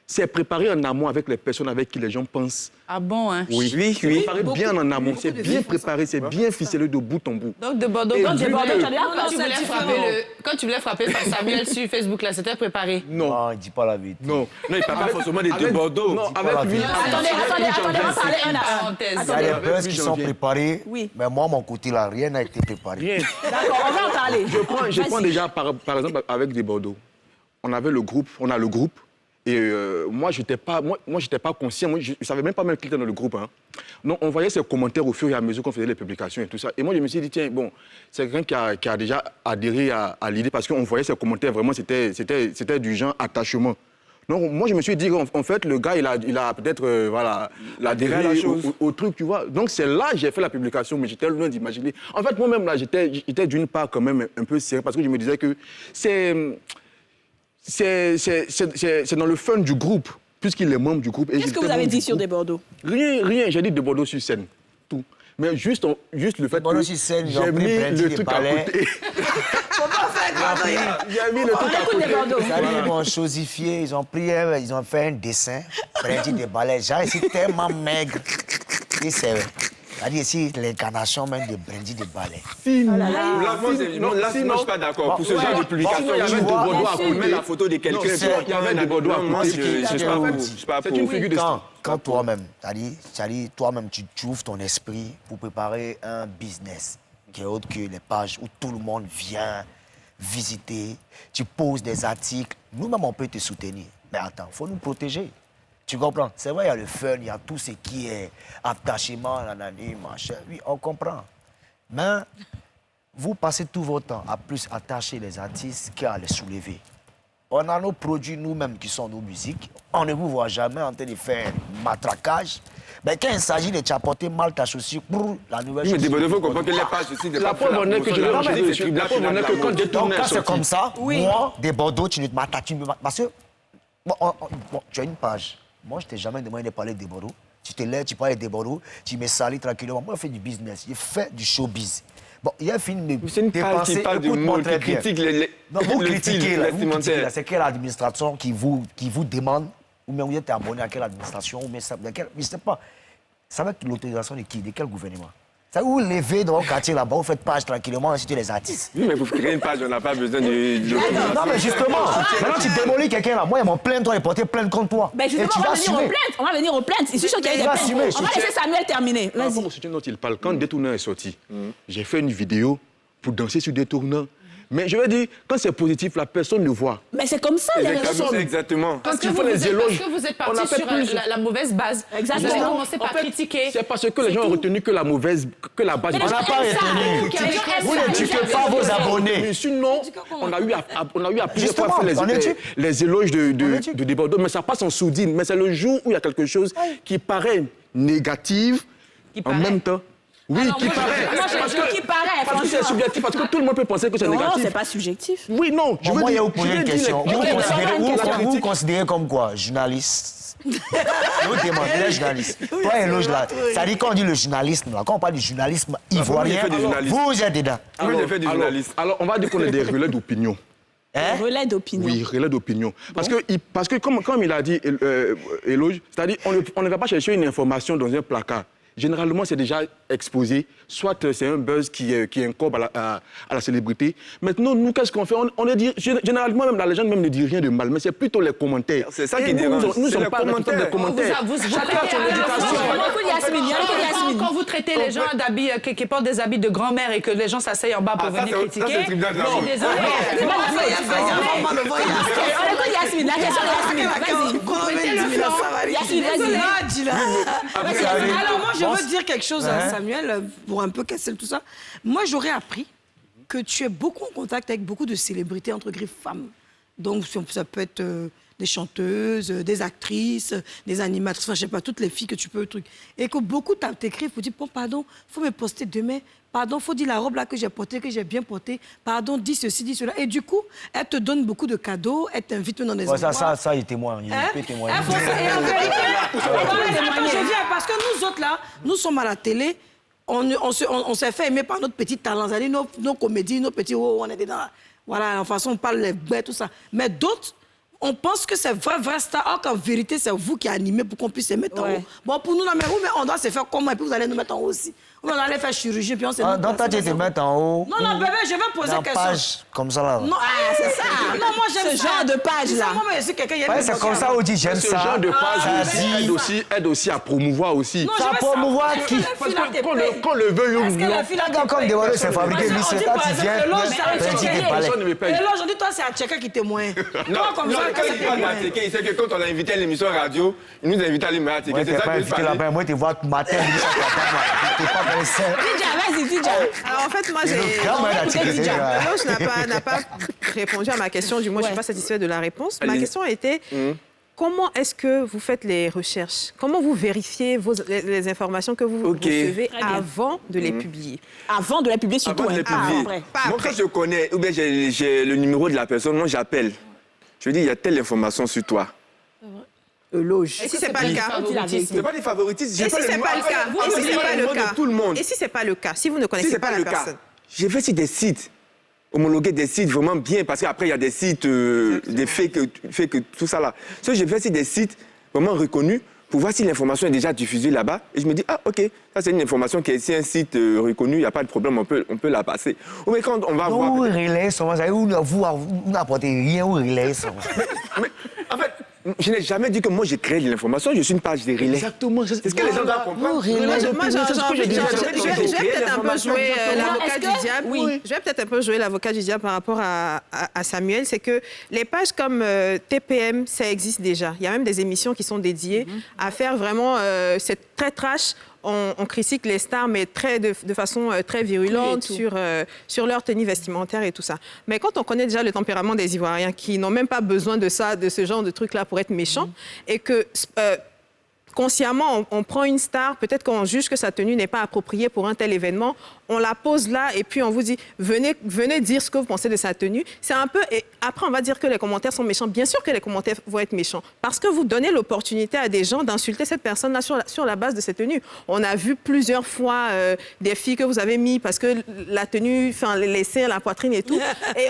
c'est préparé en amont avec les personnes avec qui les gens pensent. Ah bon, hein? Oui. C'est préparé bien en amont. C'est bien préparé, c'est bien ficelé de bout en bout. Donc, de Bordeaux, quand tu voulais frapper Samuel sur Facebook, là, c'était préparé? Non, il ne dit pas la vérité. Non, il ne parle pas forcément des deux Bordeaux. Non, avec lui. Attendez, on va parler un à un. Il y a des buzz qui sont préparés, mais moi, mon côté, là, rien n'a été préparé. Rien. D'accord, on va en parler. Je prends déjà, par exemple, avec des Bordeaux. On a le groupe. Et moi, je n'étais pas conscient. Moi, je ne savais même pas même qui était dans le groupe. Hein. Donc, on voyait ces commentaires au fur et à mesure qu'on faisait les publications et tout ça. Et moi, je me suis dit, tiens, bon, c'est quelqu'un qui a déjà adhéré à l'idée parce qu'on voyait ces commentaires, vraiment, c'était du genre attachement. Donc, moi, je me suis dit, en fait, le gars, il a peut-être, adhéré au truc, tu vois. Donc, c'est là que j'ai fait la publication, mais j'étais loin d'imaginer. En fait, moi-même, là, j'étais d'une part quand même un peu sérieux parce que je me disais que c'est dans le fun du groupe, puisqu'il est membre du groupe. Qu'est-ce que vous avez dit sur des Bordeaux? Rien, j'ai dit de Bordeaux sur scène, tout. Mais juste le fait Bordeaux sur scène, j'ai mis le truc à côté. Faut pas faire comme ça. J'ai mis le truc à côté. Ils m'ont chosifié, ils ont fait un dessin, Brandy des balais. J'ai ici tellement maigre. Et c'est c'est-à-dire ici, l'incarnation même de Brandy de ballet. Là, moi, je ne suis pas d'accord. Pour ce genre de publication, il y avait des Bordeaux à côté. La photo de quelqu'un. Il y avait des Bordeaux à côté. C'est une figure de style. Quand toi-même, c'est-à-dire toi-même, tu ouvres ton esprit pour préparer un business qui est autre que les pages où tout le monde vient visiter, tu poses des articles, nous-mêmes, on peut te soutenir. Mais attends, il faut nous protéger. Tu comprends? C'est vrai, il y a le fun, il y a tout ce qui est attachement, machin. Oui, on comprend. Mais vous passez tout votre temps à plus attacher les artistes qu'à les soulever. On a nos produits nous-mêmes qui sont nos musiques. On ne vous voit jamais en train de faire matraquage. Mais quand il s'agit de t'apporter mal ta chaussure pour la nouvelle chaussure... Mais il faut comprendre que les pages aussi... La preuve en est que je l'ai la preuve en est que quand des tournées donc, quand c'est comme ça, moi, des Bordeaux, tu ne m'attaques pas. Parce que, tu as une page. Moi, je t'ai jamais demandé de parler des Bordeaux. Tu te lèves, tu parles des Bordeaux, tu me salis tranquillement. Moi, je fais du business, je fais du showbiz. Bon, il y a fini de c'est une page qui parle du monde, qui critique les non, vous critiquez, là, c'est quelle administration qui vous demande, ou bien vous êtes abonné à quelle administration, ou bien ça, je ne sais pas. Ça va être l'autorisation de qui? De quel gouvernement? Ça, vous levez dans le quartier là-bas, vous faites page tranquillement, insultez les artistes. Oui, mais pour créer une page, on n'a pas besoin de... Non, mais justement, maintenant tu démolis quelqu'un là. Moi, ils m'ont plaint, toi, ils portaient plainte contre toi. Ben justement, on va venir aux plaintes. Je suis sûr qu'il y a eu des plaintes. On va laisser Samuel terminer. Par rapport au soutien dont il parle, quand Détournant est sorti, j'ai fait une vidéo pour danser sur Détournant. Mais je veux dire, quand c'est positif, la personne le voit. Mais c'est comme ça, les réseaux. Exactement. Parce que vous êtes parti sur la mauvaise base. Exactement. Vous avez commencé par critiquer. C'est parce que les gens ont retenu que la base... On n'a pas retenu. Vous ne tuez pas vos abonnés. Mais sinon, on a eu à plusieurs fois faire les éloges de Débordeaux, mais ça passe en sourdine. Mais c'est le jour où il y a quelque chose qui paraît négatif en même temps. Oui, qui paraît. Parce que c'est subjectif, parce que tout le monde peut penser que c'est négatif. Non, c'est pas subjectif. Oui, non. Je veux dire, vous poser une question. Vous considérez comme quoi? Journaliste? Je vous demande, les journalistes. Toi, éloge là. Ça dit quand on dit le journalisme, là, quand on parle du journalisme ivoirien, vous êtes dedans. Alors, on va dire qu'on est des relais d'opinion. Relais d'opinion. Oui, relais d'opinion. Parce que comme il a dit, éloge, c'est-à-dire on ne va pas chercher une information dans un placard. Généralement, c'est déjà exposé. Soit c'est un buzz qui incombe à la célébrité. Maintenant, nous, qu'est-ce qu'on fait? Généralement, même la légende même ne dit rien de mal, mais c'est plutôt les commentaires. C'est ça qui dérange. Nous ne sommes pas responsables des commentaires. Chacun a son éducation. Quand vous traitez les gens qui portent des habits de grand-mère et que les gens s'asseyent en bas pour venir critiquer, je suis désolée. Yasmine, la question de Yasmine. Vas-y. Alors moi, je veux dire quelque chose à Samuel, pour un peu casser tout ça. Moi, j'aurais appris que tu es beaucoup en contact avec beaucoup de célébrités, entre griffes femmes. Donc, ça peut être des chanteuses, des actrices, des animatrices, enfin, je sais pas, toutes les filles que tu peux... Et que beaucoup t'écrivent pour dire, bon, pardon, faut me poster demain. Pardon, faut dire la robe là que j'ai portée, que j'ai bien portée. Pardon, dis ceci, dis cela. Et du coup, elle te donne beaucoup de cadeaux, elle t'invite dans des endroits. Ça, il témoigne. Il peut témoigner. Attends, je viens, parce que nous autres là, nous sommes à la télé, on s'est fait aimer par notre petit talent, c'est-à-dire nos comédies, nos petits... Oh, on est dedans. Voilà, en façon, on parle les bêtes, tout ça. Mais d'autres, on pense que c'est vrai star, alors qu'en vérité, c'est vous qui animez pour qu'on puisse se mettre en haut. Bon, pour nous, non, mais on doit se faire comment, et puis vous allez nous mettre en haut aussi. On allait faire chirurgie, puis on s'est... Donc, toi, tu te mets en haut. Non, bébé, je vais poser une question. Page comme ça, là. Non, c'est ça. Non, moi, j'aime ce genre de page-là. Moi, mais si quelqu'un... C'est comme ça, on dit, j'aime ça. Ce genre de page aide aussi à promouvoir aussi. Ça promouvoir qui? Parce que qu'on le veuille ou non. Comme des voleurs, c'est fabriqué, lui, c'est quand tu viens, et là, aujourd'hui, toi, c'est à Tcheka qui témoigne. Non, comme ça, quand il parle d'Athéké, il sait que quand on a invité à l'émission radio, il nous a invité à aller à Athéké. C'est ça que je parle. Moi, tu vois, matin, tu n'es pas pressé. Vas-y, Tidja. Alors, en fait, moi, Eloge n'a pas répondu à ma question. Du moins, je ne suis pas satisfaite de la réponse. Ma question était... Comment est-ce que vous faites les recherches? Comment vous vérifiez les informations que vous recevez avant de les publier? Avant de les publier, surtout. Avant de les publier. Moi, quand je connais, ou bien j'ai le numéro de la personne, moi, j'appelle. Je dis, il y a telle information sur toi. Et si c'est pas le cas? C'est pas des favoritismes. Et si c'est pas le cas? Et si c'est pas le cas? Tout le monde. Et si c'est pas le cas? Si vous ne connaissez pas la personne? Je vais sur des sites. Homologuer des sites vraiment bien, parce qu'après, il y a des sites, des fake, tout ça là. Je vais sur des sites vraiment reconnus pour voir si l'information est déjà diffusée là-bas. Et je me dis, ah, OK, ça c'est une information qui est ici, un site reconnu, il n'y a pas de problème, on peut la passer. Ou mais quand on va voir... Vous relayez ça, vous n'apportez rien, vous relayez ça. Mais en fait, je n'ai jamais dit que moi j'ai créé de l'information, je suis une page de relais. Exactement. C'est ce que les gens doivent comprendre. Moi, je vais peut-être un peu jouer l'avocat du diable. Oui. Je vais peut-être un peu jouer l'avocat du diable par rapport à Samuel. C'est que les pages comme TPM, ça existe déjà. Il y a même des émissions qui sont dédiées à faire vraiment cette très trash, on critique les stars, mais de façon très virulente sur leur tenue vestimentaire et tout ça. Mais quand on connaît déjà le tempérament des Ivoiriens, qui n'ont même pas besoin de ce genre de truc-là pour être méchants, et que... consciemment, on prend une star, peut-être qu'on juge que sa tenue n'est pas appropriée pour un tel événement, on la pose là et puis on vous dit venez dire ce que vous pensez de sa tenue. C'est un peu... Et après, on va dire que les commentaires sont méchants. Bien sûr que les commentaires vont être méchants parce que vous donnez l'opportunité à des gens d'insulter cette personne-là sur la base de cette tenue. On a vu plusieurs fois des filles que vous avez mis parce que la tenue, enfin, les seins, la poitrine et tout. Et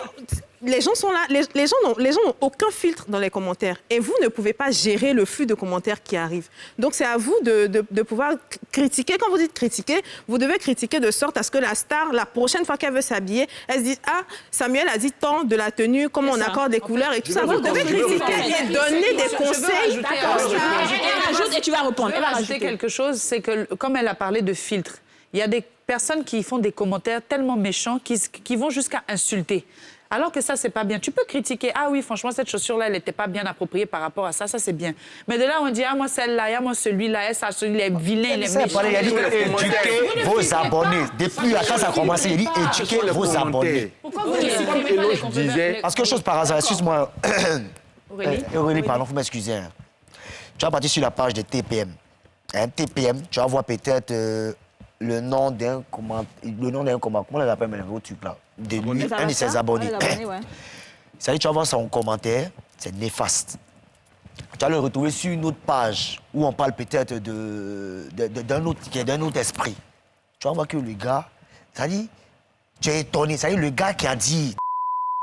les gens sont là, les gens n'ont aucun filtre dans les commentaires. Et vous ne pouvez pas gérer le flux de commentaires qui arrivent. Donc, c'est à vous de pouvoir critiquer. Quand vous dites critiquer, vous devez critiquer de sorte à ce que la star, la prochaine fois qu'elle veut s'habiller, elle se dise « Ah, Samuel a dit tant de la tenue, comment on accorde des couleurs et tout ça. » Vous devez critiquer et donner des conseils. Rajoute et tu vas répondre. Je vais rajouter quelque chose, c'est que comme elle a parlé de filtre, il y a des personnes qui font des commentaires tellement méchants qui vont jusqu'à insulter. Alors que ça, c'est pas bien. Tu peux critiquer, ah oui, franchement, cette chaussure-là, elle n'était pas bien appropriée par rapport à ça, ça c'est bien. Mais de là, on dit, ah moi, celle-là, ah moi, celui-là, ça, celui-là est vilain, il est méchant. Il a dit éduquez vos abonnés. Depuis quand ça a commencé, il dit éduquez vos abonnés. Pourquoi vous disais... Parce que chose par hasard, excuse-moi. Aurélie, pardon, faut m'excuser. Tu vas partir sur la page de TPM. TPM, tu vas voir peut-être le nom d'un comment, comment on l'appelle maintenant, au truc là, de lui, un de ses abonnés. Ça dit, tu vas voir son commentaire, c'est néfaste. Tu vas le retrouver sur une autre page où on parle peut-être d'un autre esprit. Tu vas voir que le gars, ça dit, tu es étonné, ça dit, le gars qui a dit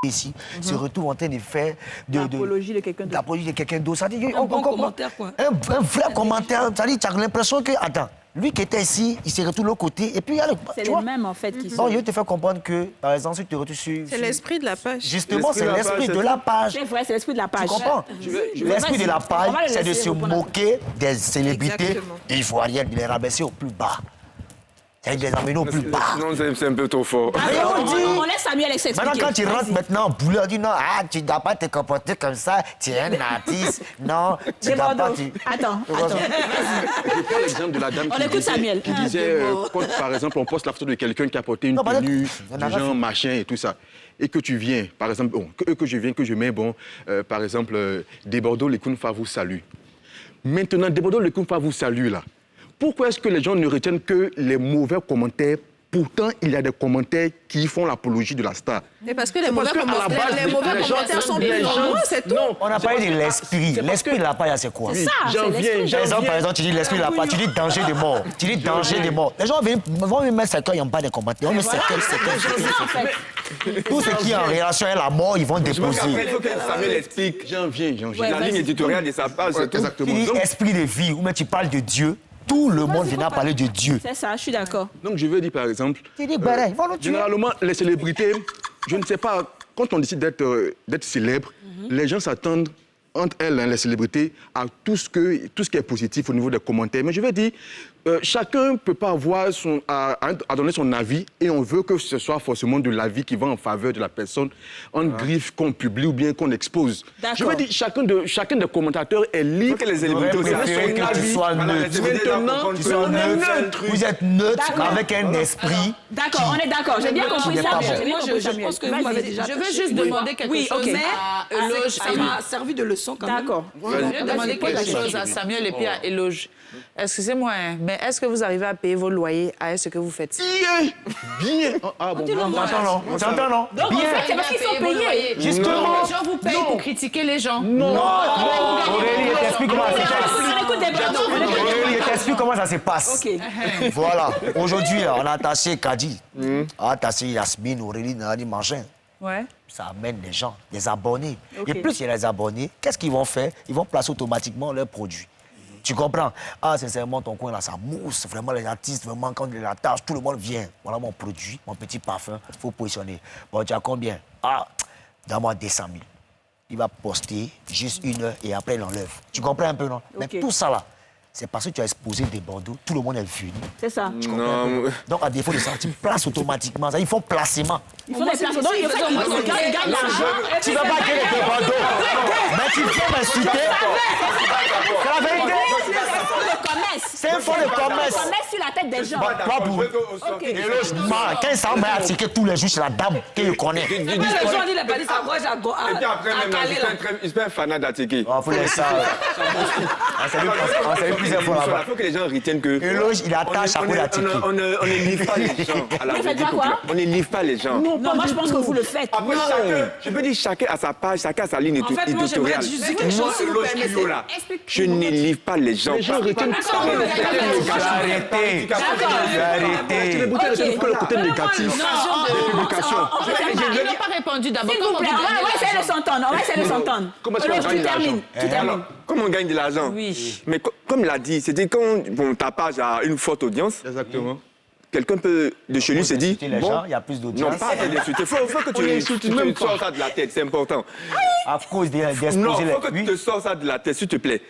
ici se retrouve en train de faire l'apologie de quelqu'un d'autre. L'apologie de quelqu'un d'autre. Ça dit, un bon commentaire, quoi. Un vrai commentaire. Ça dit, tu as l'impression que, attends, lui qui était ici, il s'est retrouvé de l'autre côté. Et puis, il y a c'est les mêmes, en fait, qui sont... Bon, je vais te faire comprendre que, par exemple, si tu te retrouves sur... C'est l'esprit de la page. Justement, c'est l'esprit de la page. C'est vrai, c'est l'esprit de la page. Tu comprends? L'esprit de la page, c'est de se moquer des célébrités. Exactement. Et il faut aller les rabaisser au plus bas. C'est de les amener au plus bas. Non, c'est un peu trop fort. On laisse Samuel s'expliquer. Maintenant, quand tu rentres maintenant en boulot, on dit non, tu ne dois pas te comporter comme ça, tu es un artiste. Non, tu ne dois pas... Attends, Je prends l'exemple de la dame qui disait quand, par exemple, on poste la photo de quelqu'un qui a porté une tenue du genre machin et tout ça, et que tu viens, par exemple, que je mets, par exemple, des Bordeaux, les Kounfa vous saluent. Maintenant, des Bordeaux, les Kounfa vous saluent, là. Pourquoi est-ce que les gens ne retiennent que les mauvais commentaires? Pourtant, il y a des commentaires qui font l'apologie de la star. Mais parce que les mauvais commentaires sont plus nombreux, c'est tout. On a parlé de l'esprit. L'esprit de la paille, c'est quoi? Par exemple, tu dis l'esprit de la paille, tu dis danger de mort. Tu dis danger de mort. Les gens vont me mettre cercueil en bas des commentaires. On me cercueil. Tout ce qui est en relation avec la mort, ils vont déposer. Il faut que Samuel explique. J'en viens. La ligne éditoriale de sa page, c'est tout. Exactement. Tu dis esprit de vie, ou même tu parles de Dieu. Tout le monde vient parler de Dieu. C'est ça, je suis d'accord. Donc, je veux dire, par exemple... Généralement, les célébrités, je ne sais pas, quand on décide d'être célèbre, les gens s'attendent, entre elles, les célébrités, à tout ce qui est positif au niveau des commentaires. Mais je veux dire, chacun ne peut pas avoir à donner son avis et on veut que ce soit forcément de l'avis qui va en faveur de la personne en griffe qu'on publie ou bien qu'on expose. Je veux dire, chacun des commentateurs est libre. Que les célébrités que tu sois neutre. Maintenant, tu sois neutre. Vous êtes neutre avec un esprit. D'accord, on est d'accord. J'ai bien compris ça. Je pense que vous m'avez déjà... Je veux juste demander quelque chose à Eloge. Ça m'a servi de leçon quand même. D'accord. Je vais demander quelque chose à Samuel et puis à Eloge. Excusez-moi, mais est-ce que vous arrivez à payer vos loyers à ce que vous faites? Bien. Ah bon, T'entends, non? Donc, en fait, c'est parce qu'ils sont payés. Justement. Les gens vous payent pour critiquer les gens. Non. Aurélie, t'expliques comment ça se passe. Aurélie, t'expliques comment ça se passe. Voilà. Aujourd'hui, on a attaché Kadi. On a attaché Yasmine, Aurélie, Nani, Machin. Ouais. Ça amène des gens, des abonnés. Et plus il y a des abonnés, qu'est-ce qu'ils vont faire? Ils vont placer automatiquement leurs produits. Tu comprends? Ah, sincèrement, ton coin là, ça mousse. Vraiment, les artistes, vraiment, quand il y a la tâche, tout le monde vient. Voilà mon produit, mon petit parfum, il faut positionner. Bon, tu as combien? Ah, donne-moi 200 000. Il va poster juste 1 heure et après, il enlève. Tu comprends un peu, non? Mais tout ça là, c'est parce que tu as exposé des bandeaux, tout le monde est venu. C'est ça. Tu comprends un peu? Donc, à défaut de ça, tu places automatiquement. Ça, ils font placement. Ils font des placements. Donc, ils gagnent l'argent. Tu ne vas pas gagner tes bandeaux. Mais tu viens m'insulter. C'est la vérité. C'est un fonds de commerce. On met sur la tête des gens. Pas pour... Quand ça m'a attiqué tous les jours, c'est la dame qu'il connaît. Les gens disent, il a dit sa gauche à gauche. Et puis après, il se fait un fanat d'Atiki. Il faut laisser ça. On s'est vu plusieurs fois là-bas. Il faut que les gens retiennent que... Eloge, il attache à coup d'Atiki. On ne livre pas les gens à la Vous faites quoi? On ne livre pas les gens. Non, moi je pense que vous le faites. Après, je peux dire chacun à sa page, chacun à sa ligne En fait, moi, j'aimerais éditoriale. juste dire quelque chose, si vous Eloge permettez. Kyo, là, je ne livre pas les gens. Les gens retiennent Arrêtez. Tu les bouteilles ne que le côté négatif des publications. Ils n'ont pas répondu d'abord. S'il vous plaît, on va essayer de s'entendre. On va essayer de s'entendre. Comment est-ce qu'on gagne de l'argent? Tu termines. Alors, comment on gagne de l'argent? Oui. Mais comme il a dit, c'était quand ta page a une forte audience, Exactement. quelqu'un peut, de chez lui, se dit, Les gens, il y a plus non, d'audience. pas d'insulter. Il faut que tu sors ça de la tête, c'est important. À cause d'exposer Non, il les... faut que tu te sors ça de la tête, s'il te plaît.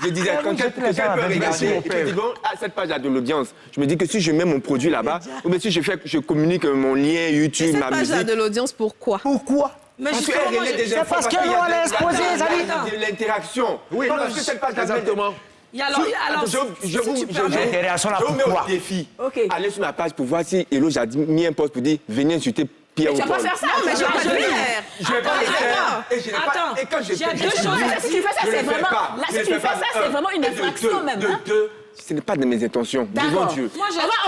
Je disais, quand quelqu'un peut regarder et tu dis, bon, cette page a de l'audience, je me dis que si je mets mon produit là-bas, ou bien si je communique mon lien YouTube, ma Cette page a musique... de l'audience, pourquoi? Pourquoi? Mais Parce justement, qu'elle relaie des c'est infos, parce que nous, on a exposé, ça dit. de l'interaction. Oui, Pas parce que cette page a exactement. alors, je vous L'interaction, là, je vous mets pourquoi? au défi. Ok. Allez sur ma page pour voir si Eloge a mis un post pour dire venez insulter Pierre ou Tu vas Paul. pas faire ça. Non, mais je vais pas le faire. Je vais pas le faire. Et je n'ai pas. Attends. Et quand je Il y a fais, deux je choses. dis, Si tu fais ça, je c'est le fais vraiment. pas. Là, Je si le tu fais fais pas. ça, c'est vraiment une Et infraction même. hein. Ce n'est pas de mes intentions. Devant D'accord. Dieu. On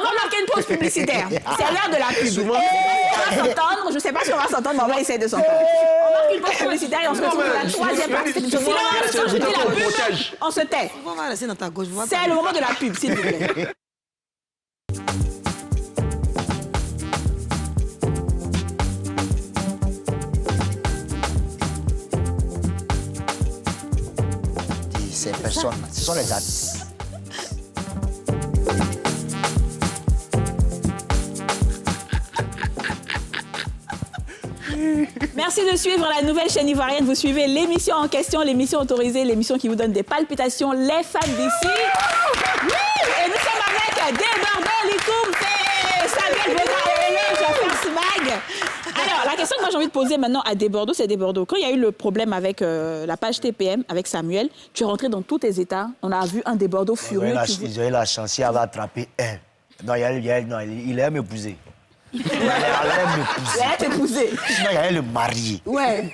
va marquer une pause publicitaire. C'est l'heure de la pub. On va s'entendre. Je ne sais pas si on va s'entendre, mais on va essayer de s'entendre. On marque une pause publicitaire et on se retrouve pour la troisième partie. Silence, je dis la pub. On se tait. On va laisser dans ta gauche. C'est le moment de la pub, s'il vous plaît. Ces personnes, ce sont les artistes. Merci de suivre la nouvelle chaîne ivoirienne. Vous suivez l'émission en question, l'émission autorisée, l'émission qui vous donne des palpitations, les femmes d'ici. Oui, et nous sommes avec Débordant, Likoum, Samuel Boga et Eloge Fersmag. Alors, la question que moi j'ai envie de poser maintenant à Desbordeaux, c'est Desbordeaux. Quand il y a eu le problème avec la page TPM, avec Samuel, tu es rentré dans tous tes états. On a vu un Desbordeaux furieux. Ils ont eu la chance, il avait attrapé un. Non, il aime m'épouser. Il allait t'épouser. Sinon, il allait le marier. Ouais.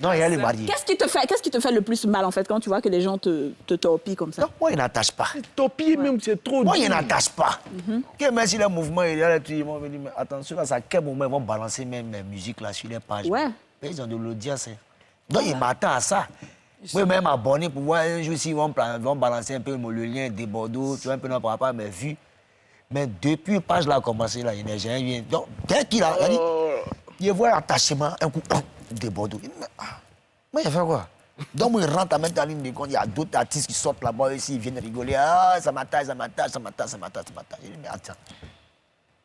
Non, il allait le marier. Qu'est-ce qui te fait le plus mal, en fait, quand tu vois que les gens te torpillent comme ça? Non, moi, il n'attache pas. Torpiller même, c'est trop Moi, dur. il n'attache pas. Même si le mouvement, il y a tout le monde me dit, mais attention, à quel moment ils vont balancer même la musique là sur les pages. Ouais. Mais ils ont de l'audience. Donc, il m'attend à ça. Moi, même abonné pour voir un jour s'ils vont balancer un peu le lien des Bordeaux, tu vois, un peu par rapport à mes vues. Mais depuis la page là a commencé, là, il n'y a rien vient. Donc, dès qu'il a dit, il voit l'attachement, un coup, des Bordeaux. Mais il fait quoi? Donc, il rentre à mettre en ligne de compte, il y a d'autres artistes qui sortent là-bas ici, ils viennent rigoler. Ah, ça m'attache, ça m'attache, ça m'attache, ça m'attache, ça m'attache. Je dis, mais attends.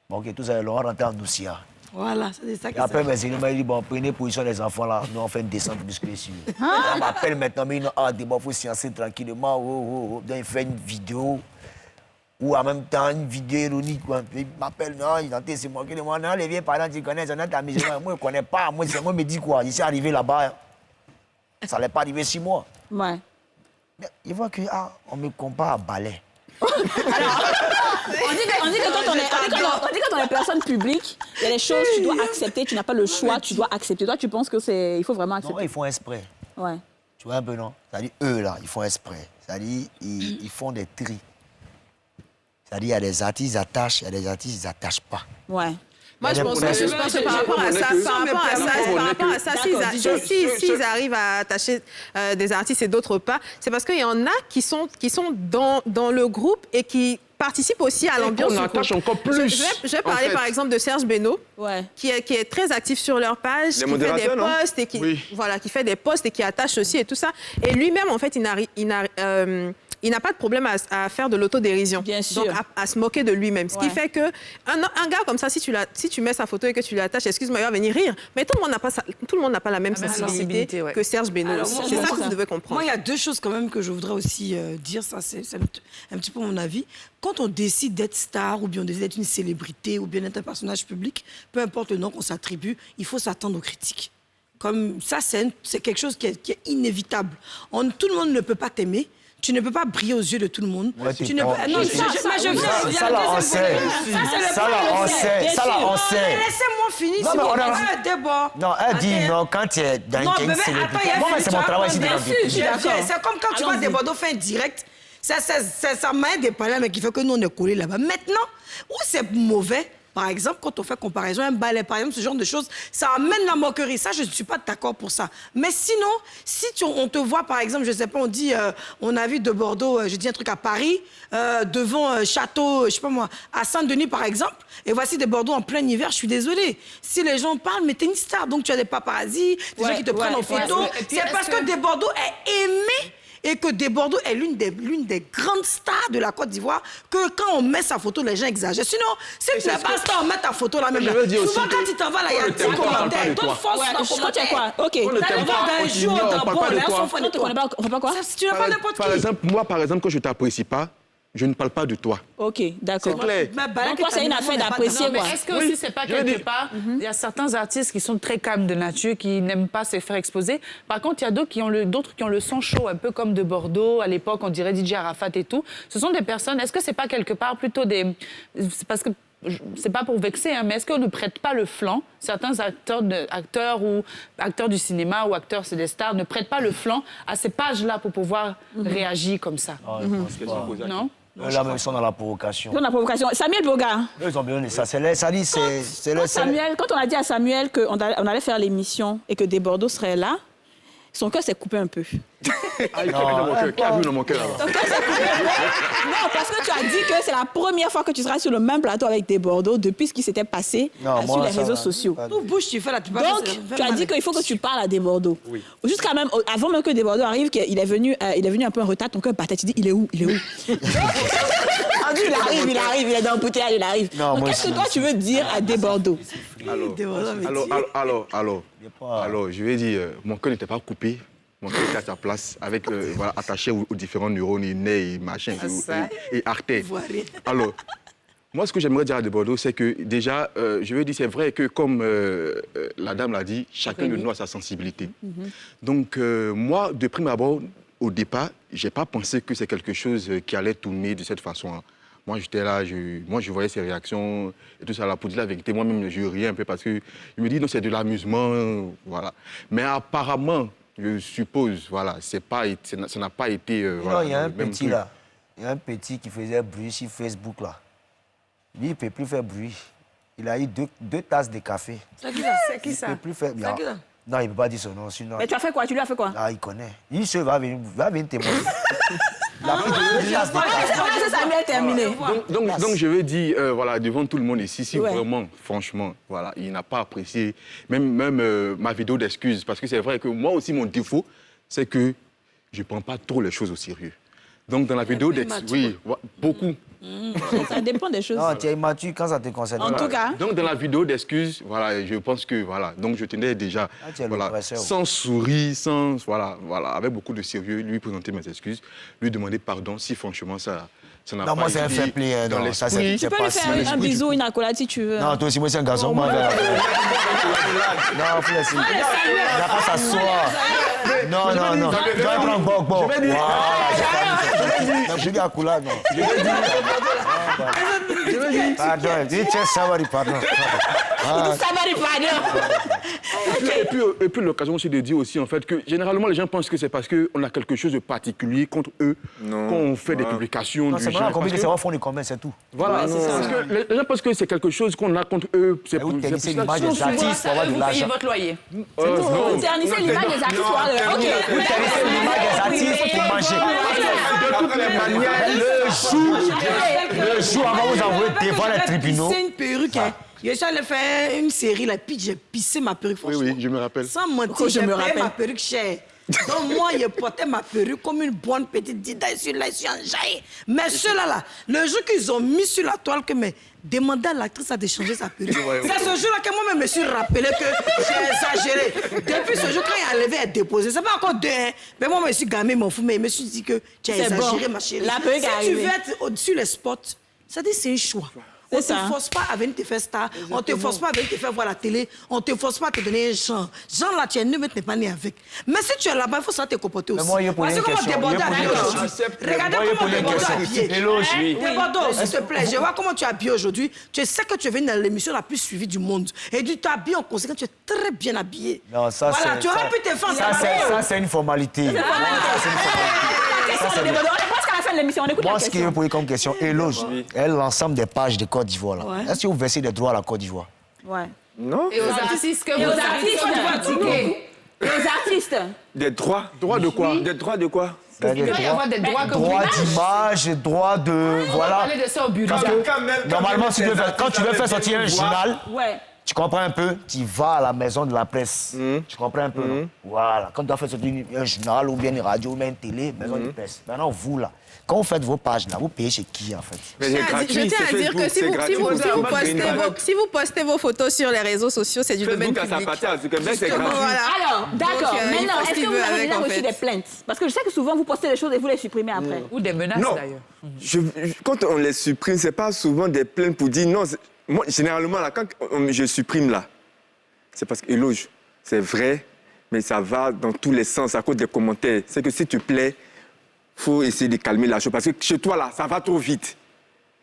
Bon, ok, tout ça, ils l'ont rentré en Noussia. Voilà, c'est ça qui Et après, mes éléments, il dit, bon, prenez position les enfants là, nous on fait une descente musclée sur eux. On m'appelle maintenant, mais il faut sciencer tranquillement. Donc, il fait une vidéo. Ou en même temps, une vidéo ironique. Il m'appelle, non, c'est moi qui demande, non, les vieux parents, tu connais, c'est ta maison. Moi, je ne connais pas. Moi, c'est moi, me dit quoi? Il s'est arrivé là-bas. Ça n'allait pas arriver 6 mois. Ouais. Mais il voit que, on me compare à balai. On dit que quand on est personne publique, il y a des choses que tu dois accepter, tu n'as pas le choix, tu dois accepter. Toi, tu penses il faut vraiment accepter? Non, ils font exprès. Ouais. Tu vois un peu, non? C'est-à-dire, eux, là, ils font exprès. C'est-à-dire, ils font des tris. C'est-à-dire, il y a des artistes, ils attachent, il y a des artistes, ils n'attachent pas. Ouais. Moi, je pense que par rapport à ça, s'ils arrivent à attacher des artistes et d'autres pas, c'est parce qu'il y en a qui sont dans le groupe et qui participent aussi à l'ambiance. On attache encore plus. Je vais parler par exemple de Serge Beno, ouais, qui est très actif sur leur page, qui fait des posts et qui fait des posts et qui attache aussi et tout ça. Et lui-même, en fait, il n'a pas de problème à faire de l'autodérision. Bien sûr. Donc, à se moquer de lui-même. Ce qui fait que un gars comme ça, si tu mets sa photo et que tu l'attaches, excuse-moi, il va venir rire. Mais tout le monde n'a pas la même sensibilité que Serge Beno. C'est ça que vous devez comprendre. Moi, il y a deux choses quand même que je voudrais aussi dire. Ça, c'est un petit peu mon avis. Quand on décide d'être star ou bien on décide d'être une célébrité ou bien d'être un personnage public, peu importe le nom qu'on s'attribue, il faut s'attendre aux critiques. Comme ça, c'est quelque chose qui est inévitable. Tout le monde ne peut pas t'aimer. tu ne peux pas briller aux yeux de tout le monde. Ouais, Tu ne peux... Non, Ça là, on sait. Ça là, on sait. Ça là, on sait. Laissez-moi finir. Non, Si mais vous on a- un débat. Non, elle dit non, quand tu es dans Non, une bébé, célébrité. attends, il y a Moi, fait- c'est mon travail ici de Bien la sûr, je suis d'accord. C'est comme quand tu vois des Bordeaux faire un direct. Ça m'a des problèmes mais qui fait que nous, on est collés là-bas. Maintenant, où c'est mauvais, par exemple, quand on fait comparaison, un ballet, par exemple, ce genre de choses, ça amène la moquerie. Ça, je ne suis pas d'accord pour ça. Mais sinon, si on te voit, par exemple, je ne sais pas, on dit, on a vu de Bordeaux, je dis un truc à Paris, devant Château, je ne sais pas moi, à Saint-Denis, par exemple, et voici des Bordeaux en plein hiver, je suis désolée. Si les gens parlent, mais t'es une star, donc tu as des paparazzis, des gens qui te prennent en photo. Et puis, C'est parce que des Bordeaux est aimé et que des Bordeaux est l'une des grandes stars de la Côte d'Ivoire, que quand on met sa photo, les gens exagèrent. Sinon, si tu n'es pas star, on met ta photo là même. Je veux dire Souvent, aussi quand que tu t'en vas là, il y a on ne 10 t'aime pas, on parle commentaires. de toi. D'autres fausses dans Quand tu as quoi? OK. On ne t'aime pas, d'un on jour, t'ignore, d'un on parle bon, pas de là, toi. on s'en fout de toi. On fait pas quoi? Si tu n'as pas n'importe qui. Par exemple, quand je t'apprécie pas, je ne parle pas de toi. OK, d'accord. C'est clair. Donc, toi, c'est une affaire d'apprécier, Mais quoi. est-ce que aussi c'est pas quelque part, il y a certains artistes qui sont très calmes de nature, qui n'aiment pas se faire exposer. Par contre, il y a d'autres qui ont le son chaud, un peu comme de Bordeaux, à l'époque, on dirait DJ Arafat et tout. Ce sont des personnes, est-ce que c'est pas quelque part plutôt des... C'est parce que c'est pas pour vexer, hein, mais est-ce qu'on ne prête pas le flanc? Certains acteurs du cinéma ou acteurs, c'est des stars, ne prêtent pas le flanc à ces pages-là pour pouvoir réagir comme ça. Non? Là, même, ils sont dans la provocation. Dans la provocation. Samuel Boga. Ils ont besoin de ça. Samuel, quand on a dit à Samuel qu'on allait faire l'émission et que des Bordeaux seraient là, son cœur s'est coupé un peu. Ah, il qui a vu dans mon cœur alors? Ton cœur s'est coupé un peu. Non, parce que tu as dit que c'est la première fois que tu seras sur le même plateau avec des Bordeaux depuis ce qui s'était passé sur les réseaux sociaux. Tout bouge, tu fais là, tu peux Donc, tu as dit qu'il faut que tu parles à des Bordeaux. Oui. Jusqu'à même, avant même que des Bordeaux arrive, qu'il est venu un peu en retard, ton cœur battait. Tu dis, il est où? Il est où? On dit, il est dans le bouteillage, il arrive. Donc, qu'est-ce que toi, tu veux dire à des Bordeaux? Alors, je vais dire, mon cœur n'était pas coupé. Mon cœur était à sa place, avec, attaché aux différents neurones, et nez, et machin, et artères. Alors, moi, ce que j'aimerais dire à de Bordeaux, c'est que déjà, je veux dire, c'est vrai que comme la dame l'a dit, chacun de nous a sa sensibilité. Donc, moi, de prime abord, au départ, je n'ai pas pensé que c'est quelque chose qui allait tourner de cette façon-là. Moi, j'étais là, je voyais ses réactions et tout ça. Là, pour dire la vérité, moi-même, je riais un peu parce que je me dis, non, c'est de l'amusement, voilà. Mais apparemment, je suppose, voilà, ça n'a pas été... non, il y a un petit là. Il y a un petit qui faisait bruit sur Facebook là. Lui, il ne peut plus faire bruit. Il a eu deux tasses de café. C'est qui ça? C'est qui ça? Il ne peut plus faire... C'est qui ça? Non, il ne peut pas dire son nom. Sinon... Mais tu as fait quoi? Tu lui as fait quoi? Ah, il connaît. Il va venir témoigner. Samuel terminé. Donc, je veux dire, voilà, devant tout le monde ici, si vraiment, franchement, voilà, il n'a pas apprécié même ma vidéo d'excuses, parce que c'est vrai que moi aussi, mon défaut, c'est que je ne prends pas trop les choses au sérieux. Donc, dans la vidéo d'excuses, oui, beaucoup. Ça dépend des choses. Non, tu es immature quand ça te concerne. En tout cas. Donc, dans la vidéo d'excuses, voilà, je pense que, voilà, donc je tenais déjà, voilà, sans sourire, avec beaucoup de sérieux, lui présenter mes excuses, lui demander pardon si franchement ça n'a pas été... Non, moi, c'est un fair play. Dans l'esprit. Tu peux lui faire un bisou, une accolade si tu veux. Non, toi aussi, moi, c'est un garçon. Non, faut laisser. Il n'a pas s'asseoir. Non. Tu vas prendre bon. Je dis accolade, non. Je vais dire. Pardon, tiens, Savary, pardon. Et puis l'occasion aussi de dire aussi en fait que généralement les gens pensent que c'est parce qu'on a quelque chose de particulier contre eux qu'on fait des publications du genre. C'est c'est un fond de commun, c'est tout. Voilà, parce que les gens pensent que c'est quelque chose qu'on a contre eux. C'est pour l'image des artistes pour avoir de l'argent. Vous payez votre loyer. Vous ternissez l'image des artistes pour avoir de l'argent. Vous ternissez l'image des artistes pour manger. De toutes les manières, le jour avant vous envoyer devant les tribunaux. C'est une perruque, hein. Je suis allé faire une série, là, puis j'ai pissé ma perruque, franchement. Oui, je me rappelle. Sans mentir, j'ai payé ma perruque chère. Donc moi, je portais ma perruque comme une bonne petite dida sur la jaillie. Mais ceux-là, le jour qu'ils ont mis sur la toile que demandé à l'actrice de changer sa perruque. C'est ce jour-là que moi-même me suis rappelé que j'ai exagéré. Depuis ce jour, quand il a levé et déposé, c'est pas encore deux, hein. Mais moi, je me suis gamé, mon fou, mais je me suis dit que tu as exagéré, ma chérie. La perruque si tu veux être au-dessus les spots, ça dit c'est un choix. On ne te force pas à venir te faire star, on ne te force pas à venir te faire voir la télé, on ne te force pas à te donner un genre. Genre là, tu es né, mais tu n'es pas né avec. Mais si tu es là-bas, il faut savoir te comporter aussi. Moi, il y a pour une question. Regardez comment tu es habillé. Débordeaux, s'il te plaît, je vois comment tu es habillé aujourd'hui. Tu sais que tu es venu dans l'émission la plus suivie du monde. Et tu t'habilles en conséquence, tu es très bien habillé. Non, ça voilà, tu aurais pu te faire ça, c'est une formalité. Moi, ce qui est posé comme question, Éloge, l'ensemble des pages de Côte d'Ivoire, là. Est-ce que vous versez des droits à la Côte d'Ivoire? Ouais. Non. Et aux artistes que vous Les artistes. Des droits? Droits de quoi? Des droits de quoi? Il doit y avoir des droits comme droits d'image, droits de... On va parler de ça au bureau. Parce que, normalement, quand tu veux faire sortir un journal... Tu comprends un peu? Tu vas à la maison de la presse. Tu comprends un peu, non? Voilà. Quand tu dois faire sortir un journal ou bien une radio ou bien une télé, maison de presse. Maintenant, vous, là, quand vous faites vos pages, là, vous payez chez qui, en fait? Je tiens à dire que si vous postez vos photos sur les réseaux sociaux, c'est du domaine public. Alors, d'accord. Maintenant, est-ce que vous avez déjà reçu des plaintes? Parce que je sais que souvent, vous postez des choses et vous les supprimez après. Ou des menaces, d'ailleurs. Quand on les supprime, ce n'est pas souvent des plaintes pour dire non. Moi, généralement, là, quand je supprime, là, c'est parce que, Éloge, c'est vrai, mais ça va dans tous les sens à cause des commentaires. C'est que s'il te plaît, il faut essayer de calmer la chose. Parce que chez toi, là, ça va trop vite.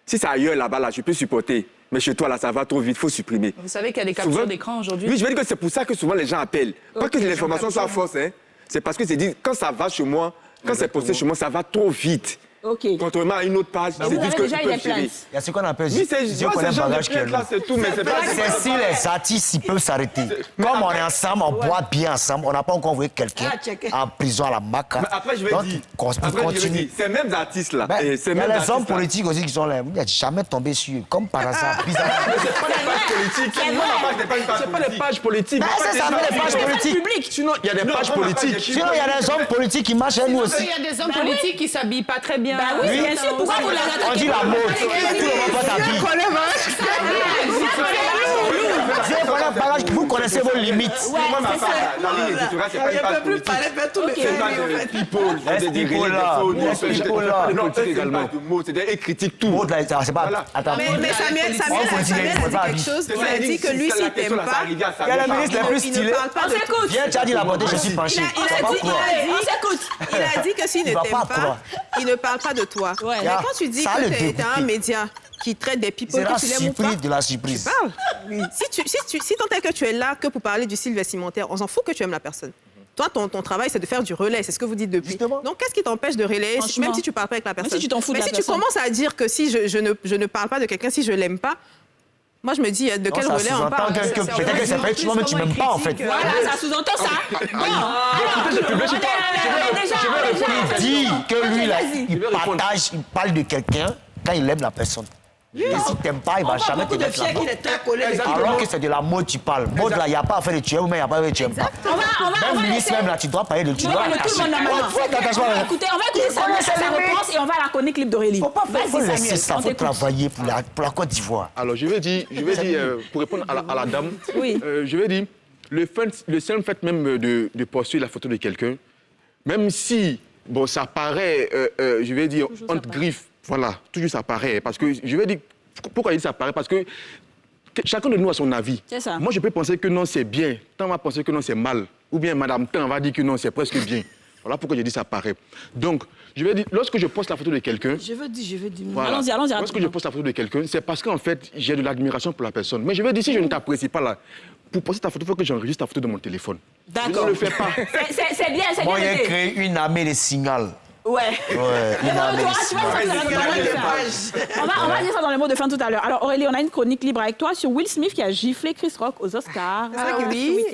Si c'est ailleurs, là-bas, là, je peux supporter. Mais chez toi, là, ça va trop vite, il faut supprimer. Vous savez qu'il y a des captures d'écran aujourd'hui? Oui, je veux dire que c'est pour ça que souvent les gens appellent. Pas que l'information soit fausse, hein. C'est parce que c'est dit, quand ça va chez moi, quand c'est posté chez moi, ça va trop vite. Okay. Contrairement à une autre page, c'est juste que tu peux gérer. Il y a ce qu'on appelle... Oui, c'est juste c'est tout, mais c'est pas... C'est si les artistes, ils peuvent s'arrêter. Comme on est ensemble, on boit bien ensemble, on n'a pas encore envoyé quelqu'un en prison à la Maca. Mais après, je vais dire... Ces mêmes artistes-là... Il y a les hommes politiques aussi qui sont là. Vous n'êtes jamais tombé sur eux, comme par hasard. Mais c'est pas des pages politiques. C'est pas des pages politiques. C'est ça, les pages politiques. Sinon, il y a des pages politiques. Sinon, il y a des hommes politiques qui marchent à nous aussi. Il y a des hommes politiques qui s'àhabillent pas très bien. Bah oui, bien sûr. Pourquoi vous l'avez attaqué? On dit la mode. Tout le monde pas t'habiller. Vous connaissez vos limites. Moi, ma femme, la ligne éditoriale, c'est pas une page politique. C'est pas de people. C'est des c'est des critiques tout. C'est pas... Attends. Mais Samuel a dit quelque chose. Il a dit que lui, s'il t'aime pas, il y a la ministre la plus stylée. Viens, tu as dit la beauté, je suis penché. Il a dit que s'il ne t'aime pas, il ne parle pas de toi. Mais quand tu dis que tu es un média qui traite des people que tu l'aimes ou pas, de la surprise. Tu parles. Oui. Si tant est que tu es là que pour parler du style vestimentaire, on s'en fout que tu aimes la personne. Toi, ton travail, c'est de faire du relais. C'est ce que vous dites depuis. Justement. Donc, qu'est-ce qui t'empêche de relayer, même si tu ne parles pas avec la personne? Mais si tu t'en fous de la personne. Mais si tu commences à dire que si je ne parle pas de quelqu'un, si je ne l'aime pas, moi, je me dis, de quel relais on parle? Peut-être que c'est pas tu mais tu m'aimes pas, en fait. Voilà, ça sous-entend ça. Bon, il dit que lui, là, il parle de quelqu'un quand il aime la personne. Et si t'aimes pas, il va jamais te mettre la mode. Alors que c'est de la mode, tu parles. Mode, là, il n'y a pas à faire de tu aimes ou il n'y a pas à faire de tu aimes pas. Même ministre, même là, tu dois parler de tu dois attacher. On va écouter Samuel sa réponse et on va à la chronique clip d'Aurélie. Il faut laisser ça, il faut travailler pour la Côte d'Ivoire. Alors, je vais dire, pour répondre à la dame, je vais dire, le seul fait même de poster la photo de quelqu'un, même si, bon, ça paraît, je vais dire, entre griffes, voilà, toujours ça paraît. Parce que, je vais dire, pourquoi je dis ça paraît? Parce que chacun de nous a son avis. C'est ça. Moi, je peux penser que non, c'est bien. Tant va penser que non, c'est mal. Ou bien Madame Tan va dire que non, c'est presque bien. Voilà pourquoi je dis ça paraît. Donc, je vais dire, lorsque je poste la photo de quelqu'un... Je veux dire. Voilà. Allons-y. Lorsque je poste la photo de quelqu'un, c'est parce qu'en fait, j'ai de l'admiration pour la personne. Mais je vais dire, si je ne t'apprécie pas là, pour poster ta photo, il faut que j'enregistre ta photo de mon téléphone. D'accord. Je ne le fais pas. C'est bien, c'est bien. Moi, j'ai créé une armée de signal. Ouais. Une armée de signal. On va dire ça dans les mots de fin tout à l'heure. Alors Aurélie, on a une chronique libre avec toi sur Will Smith qui a giflé Chris Rock aux Oscars. Oui,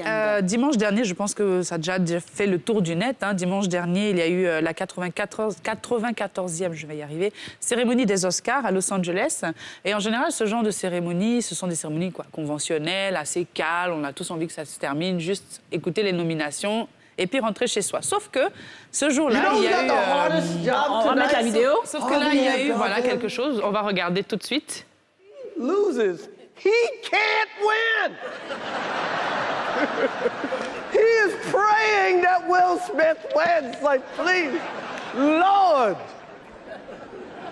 dimanche dernier, je pense que ça a déjà fait le tour du net. Dimanche dernier, il y a eu la 94e, je vais y arriver, cérémonie des Oscars à Los Angeles. Et en général, ce genre de cérémonie, ce sont des cérémonies conventionnelles, assez calmes. On a tous envie que ça se termine, juste écouter les nominations et puis rentrer chez soi. Sauf que ce jour-là, il y a eu... on va mettre la vidéo. Sauf que là, il y a eu quelque chose. On va regarder tout de suite. Loses. He can't win. He is praying that Will Smith wins. Like, please, Lord.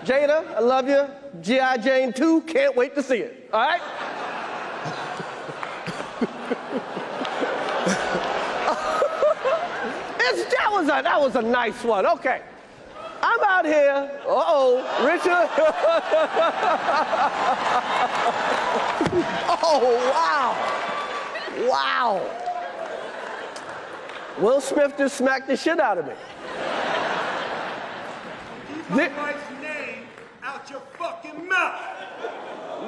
Jada, I love you. G.I. Jane 2, can't wait to see it. All right? That was a nice one. Okay. I'm out here. Richard. Oh, wow. Wow. Will Smith just smacked the shit out of me. Keep my wife's name out your fucking mouth.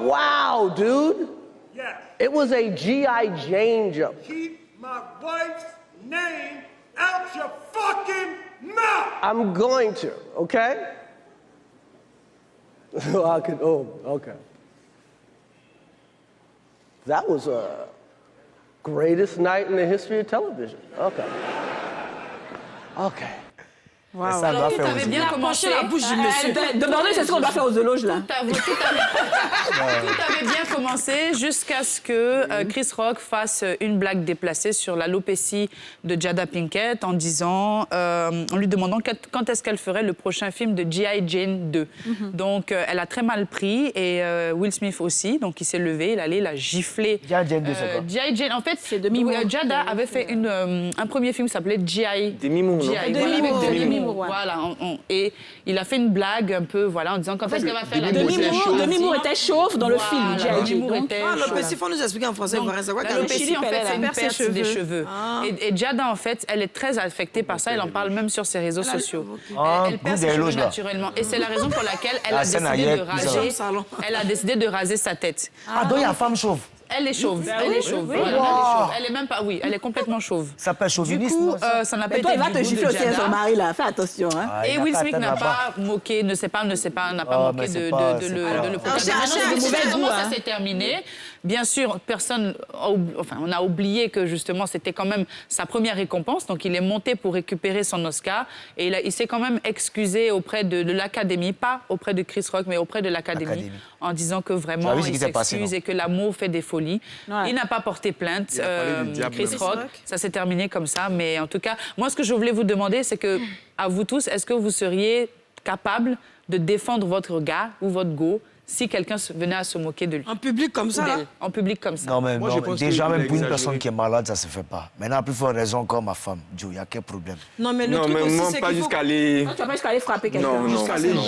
Wow, dude. Yes. It was a G.I. Jane jump. Keep my wife's name out your fucking mouth. I'm going to, okay? Okay. That was a greatest night in the history of television. Okay. Okay. Wow. Alors, tout avait bien commencé. La bouche du monsieur. Demandez c'est ce qu'on doit faire aux éloges là. Tout avait bien commencé jusqu'à ce que Chris Rock fasse une blague déplacée sur l'alopécie de Jada Pinkett en disant, en lui demandant quand est-ce qu'elle ferait le prochain film de G.I. Jane 2. Donc, elle a très mal pris et Will Smith aussi. Donc, il s'est levé, il a giflé. G.I. Jane 2, c'est quoi? G.I. Jane, en fait, Jada avait fait un premier film qui s'appelait G.I. Demi-Moore. Voilà, et il a fait une blague un peu, voilà, en disant quand est-ce qu'elle va faire la Demi-Moore était chauve dans le film. Demi-Moore était l'alopécie, il faut nous expliquer en français. C'est quoi l'alopécie, en fait, c'est une perte des cheveux. Et Jada, en fait, elle est très affectée par ça. Elle en parle même sur ses réseaux sociaux. Elle perd ses cheveux naturellement. Et c'est la raison pour laquelle elle a décidé de raser sa tête. Ah, donc il y a une femme chauve. Elle est chauve. Elle est chauve. Wow. Elle est même pas. Oui, elle est complètement chauve. Ça s'appelle chauviniste. Du coup, ça n'a pas été. Toi, il va te gifler aussi à son mari là. Fais attention. Hein. Et Will Smith n'a pas moqué, n'a pas moqué de le protagoniste. Comment ça s'est terminé? Bien sûr, on a oublié que justement c'était quand même sa première récompense. Donc il est monté pour récupérer son Oscar et il s'est quand même excusé auprès de l'Académie, pas auprès de Chris Rock, mais auprès de l'Académie, en disant que vraiment il s'excuse et que l'amour fait des folies. Ouais. Il n'a pas porté plainte, Chris Rock. Ça s'est terminé comme ça. Mais en tout cas, moi, ce que je voulais vous demander, c'est que, à vous tous, est-ce que vous seriez capable de défendre votre gars ou votre go si quelqu'un venait à se moquer de lui? En public comme ça, là? En public comme ça. Non, mais Moi, je pense déjà, que même pour une exagéré. personne qui est malade, ça ne se fait pas. Maintenant, à plus forte raison, comme ma femme, Joe, il y a quel problème? Non, mais le Non, truc mais aussi, moi, c'est pas qu'il faut... jusqu'à aller... Tu vas pas jusqu'à aller frapper quelqu'un. Non, Jusqu'à aller, non,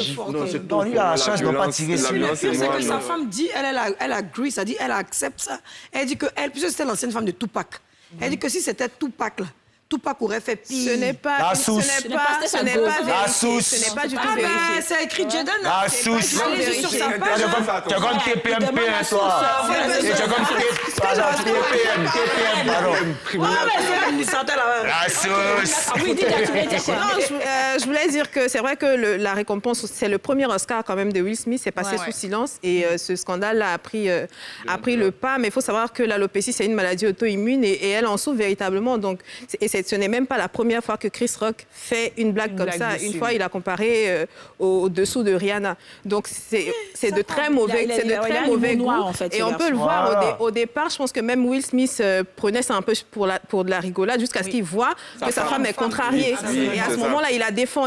c'est Non, lui, il a la chance de ne pas tirer sur Le lui. pire, c'est que sa femme dit, elle agree, ça dit, elle accepte ça. Elle dit que elle, puisque c'était l'ancienne femme de Tupac, elle dit que si c'était Tupac, là, Tupac aurait fait pire. Ce n'est pas La sauce. ce n'est pas La vérifié. sauce. Ce n'est pas du tout Ah ben, vérifié. c'est écrit Jaden. La sauce. Allez sur sa page. Tu es comme TPMP, toi. Et tu es comme TPM, pardon. Ouais, mais c'est là, il sentait là. La sauce. Oui, dis-le, tu voulais dire quoi? Non, je voulais dire que c'est vrai que la récompense, c'est le premier Oscar quand même de Will Smith, c'est passé sous silence et ce scandale a pris le pas. Mais il faut savoir que l'alopécie, c'est une maladie auto-immune et elle en souffre véritablement. Donc, ce n'est même pas la première fois que Chris Rock fait une blague comme ça. Une fois, il a comparé au dessous de Rihanna. Donc, c'est de très mauvais goût. En fait, et on peut le voir au départ. Je pense que même Will Smith prenait ça un peu pour de la rigolade jusqu'à ce qu'il voit que sa femme est contrariée. Et à ce moment-là, il la défend.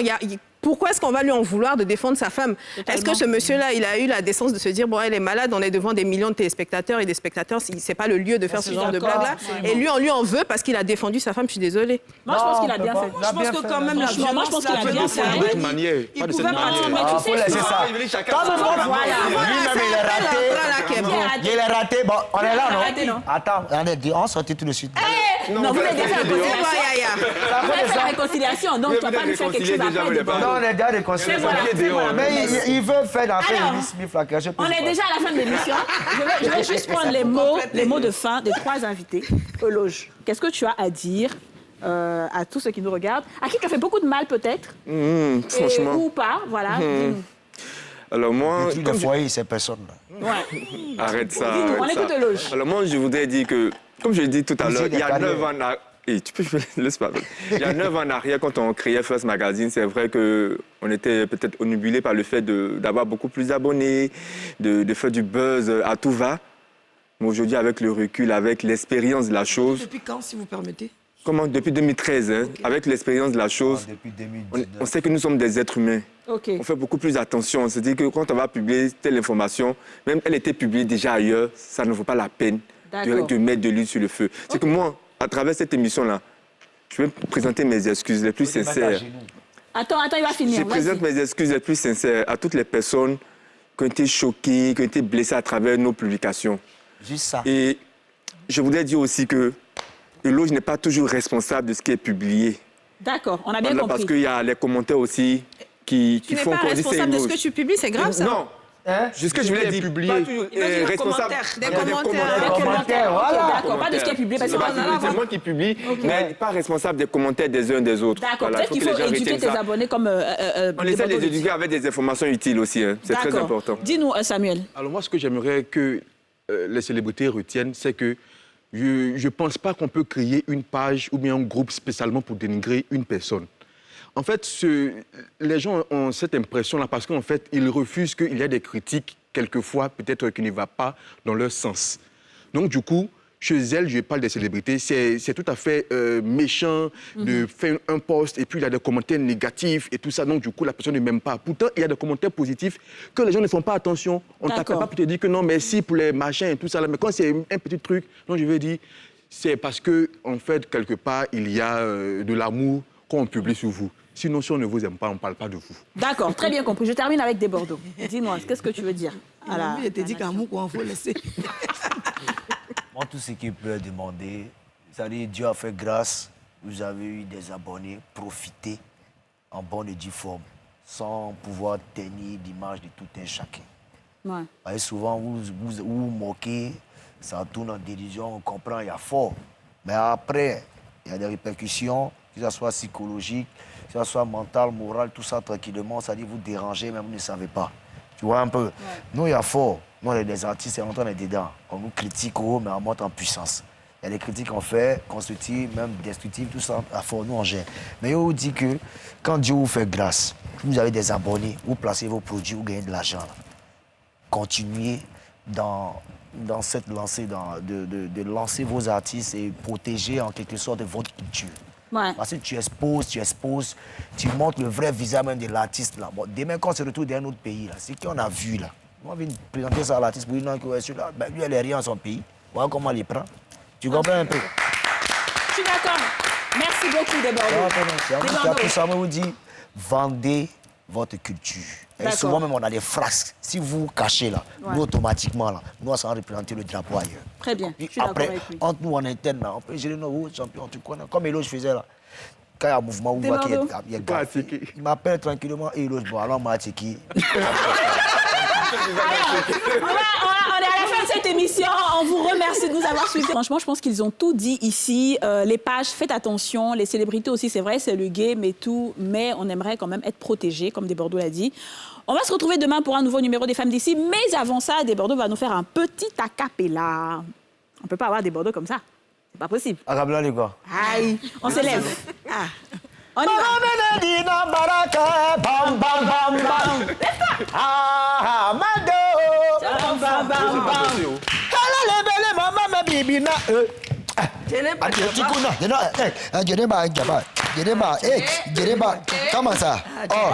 Pourquoi est-ce qu'on va lui en vouloir de défendre sa femme? Est-ce que ce monsieur-là, il a eu la décence de se dire, bon, elle est malade, on est devant des millions de téléspectateurs et des spectateurs, c'est pas le lieu de faire ce genre de blague-là. Et lui, on lui en veut parce qu'il a défendu sa femme, je suis désolée. Moi, je pense qu'il a bien fait. Je pense que quand même, la Franchement, moi, je pense qu'il a bien fait. Pas de cette manière. Pas de cette manière. Ah, faut laisser ça. Quand même, lui-même, il est raté. Il est raté. Bon, on est là, non? Attends, on sortit tout de suite. Non, vous l'avez fait la réconciliation. Donc, tu vas pas lui faire quelque chose après. Non, on est déjà réconciliés. Mais il veut faire l'affaire Will Smith. On est déjà à la fin de l'émission. Je vais juste prendre les mots de fin des trois invités. Euloge, qu'est-ce que tu as à dire à tous ceux qui nous regardent? À qui tu as fait beaucoup de mal, peut-être? Franchement. Ou pas, voilà. Alors moi... Le truc de foyer, c'est personne. Ouais. Arrête ça. On écoute Euloge. Alors moi, je voudrais dire que, comme je l'ai dit tout à l'heure, il y a 9 ans... tu peux laisse pas. Il y a 9 ans en arrière, quand on créait First Magazine, c'est vrai qu'on était peut-être omnibulé par le fait d'avoir beaucoup plus d'abonnés, de faire du buzz à tout va. Mais aujourd'hui, avec le recul, avec l'expérience de la chose... Depuis quand, si vous permettez? comment, depuis 2013, hein, avec l'expérience de la chose, on sait que nous sommes des êtres humains. On fait beaucoup plus attention. C'est-à-dire que quand on va publier telle information, même elle était publiée déjà ailleurs, ça ne vaut pas la peine de mettre de l'huile sur le feu. C'est que moi, à travers cette émission-là, je vais présenter mes excuses les plus sincères. Attends, il va finir. Je présente mes excuses les plus sincères à toutes les personnes qui ont été choquées, qui ont été blessées à travers nos publications. Juste ça. Et je voudrais dire aussi que Eloge n'est pas toujours responsable de ce qui est publié. D'accord, on a bien compris. Parce qu'il y a les commentaires aussi qui font qu'on dit c'est responsable de ce que tu publies, c'est grave ça. Non. C'est ce que je voulais dire. Pas toujours responsable. Des commentaires. Voilà. D'accord, pas de ce qui est publié. C'est moi qui publie, mais pas responsable des commentaires des uns des autres. D'accord, peut-être qu'il faut éduquer tes abonnés comme... On essaie de les éduquer avec des informations utiles aussi. C'est très important. Dis-nous, Samuel. Alors moi, ce que j'aimerais que les célébrités retiennent, c'est que je ne pense pas qu'on peut créer une page ou bien un groupe spécialement pour dénigrer une personne. En fait, les gens ont cette impression-là parce qu'en fait, ils refusent qu'il y ait des critiques, quelquefois, peut-être qui ne vont pas dans leur sens. Donc, du coup, chez elles, je parle des célébrités, c'est tout à fait méchant de faire un post et puis il y a des commentaires négatifs et tout ça. Donc, du coup, la personne ne m'aime pas. Pourtant, il y a des commentaires positifs que les gens ne font pas attention. On ne t'appelle pas pour te dire que non, merci pour les machins et tout ça. Mais quand c'est un petit truc, donc je veux dire, c'est parce que, en fait, quelque part, il y a de l'amour qu'on publie sur vous. Sinon, si on ne vous aime pas, on ne parle pas de vous. D'accord, très bien compris. Je termine avec des Bordeaux. Dis-moi, qu'est-ce que tu veux dire? Je t'ai dit qu'amour, quoi, il faut laisser. Moi, tout ce qu'il peut demander, c'est-à-dire Dieu a fait grâce, vous avez eu des abonnés, profitez en bonne et due forme, sans pouvoir tenir l'image de tout un chacun. Ouais. Et souvent, vous moquez, ça tourne en dérision, on comprend, il y a fort. Mais après, il y a des répercussions, que ce soit psychologique, que ce soit mental, moral, tout ça tranquillement, ça dit vous dérangez, mais vous ne savez pas. Tu vois un peu. Ouais. Nous, il y a fort. Nous, on est des artistes et on est dedans. On nous critique, mais on monte en puissance. Il y a des critiques qu'on fait, constructives, même destructives, tout ça, à fort, nous, on gère. Mais on dit que quand Dieu vous fait grâce, vous avez des abonnés, vous placez vos produits, vous gagnez de l'argent. Continuez dans cette lancée, de lancer vos artistes et protéger en quelque sorte votre culture. Ouais. Parce que tu exposes, tu montres le vrai visage même de l'artiste là. Bon, demain, quand on se retrouve dans un autre pays, c'est qu'on a vu là. On vient présenter ça à l'artiste pour dire non, que celui-là, ben, lui, elle est rien en son pays. Voilà comment il prend. Tu comprends un peu? Je suis d'accord. Merci beaucoup, Bordeaux. Tout ça, on vous dit, vendez votre culture. Et souvent même, on a des frasques. Si vous vous cachez là, nous, automatiquement, là, nous, ça va représenter le drapeau ailleurs. Très bien. Et après, entre nous, en interne, là, on peut gérer nos champions, tu connais. Comme Eloge faisait là. Quand il y a un mouvement, vous voyez qu'il y a gars. Il m'appelle tranquillement, Eloge, bon, alors, Matiki. On est à la fin de cette émission. On vous remercie de nous avoir suivis. Franchement, je pense qu'ils ont tout dit ici. Les pages, faites attention. Les célébrités aussi, c'est vrai, c'est le game et tout. Mais on aimerait quand même être protégés, comme Desbordeaux l'a dit. On va se retrouver demain pour un nouveau numéro des Femmes d'ici. Mais avant ça, Desbordeaux va nous faire un petit acapella. On ne peut pas avoir Desbordeaux comme ça. C'est pas possible. Acapella, quoi? Aïe, on s'élève. On y va. Comment ça? Oh,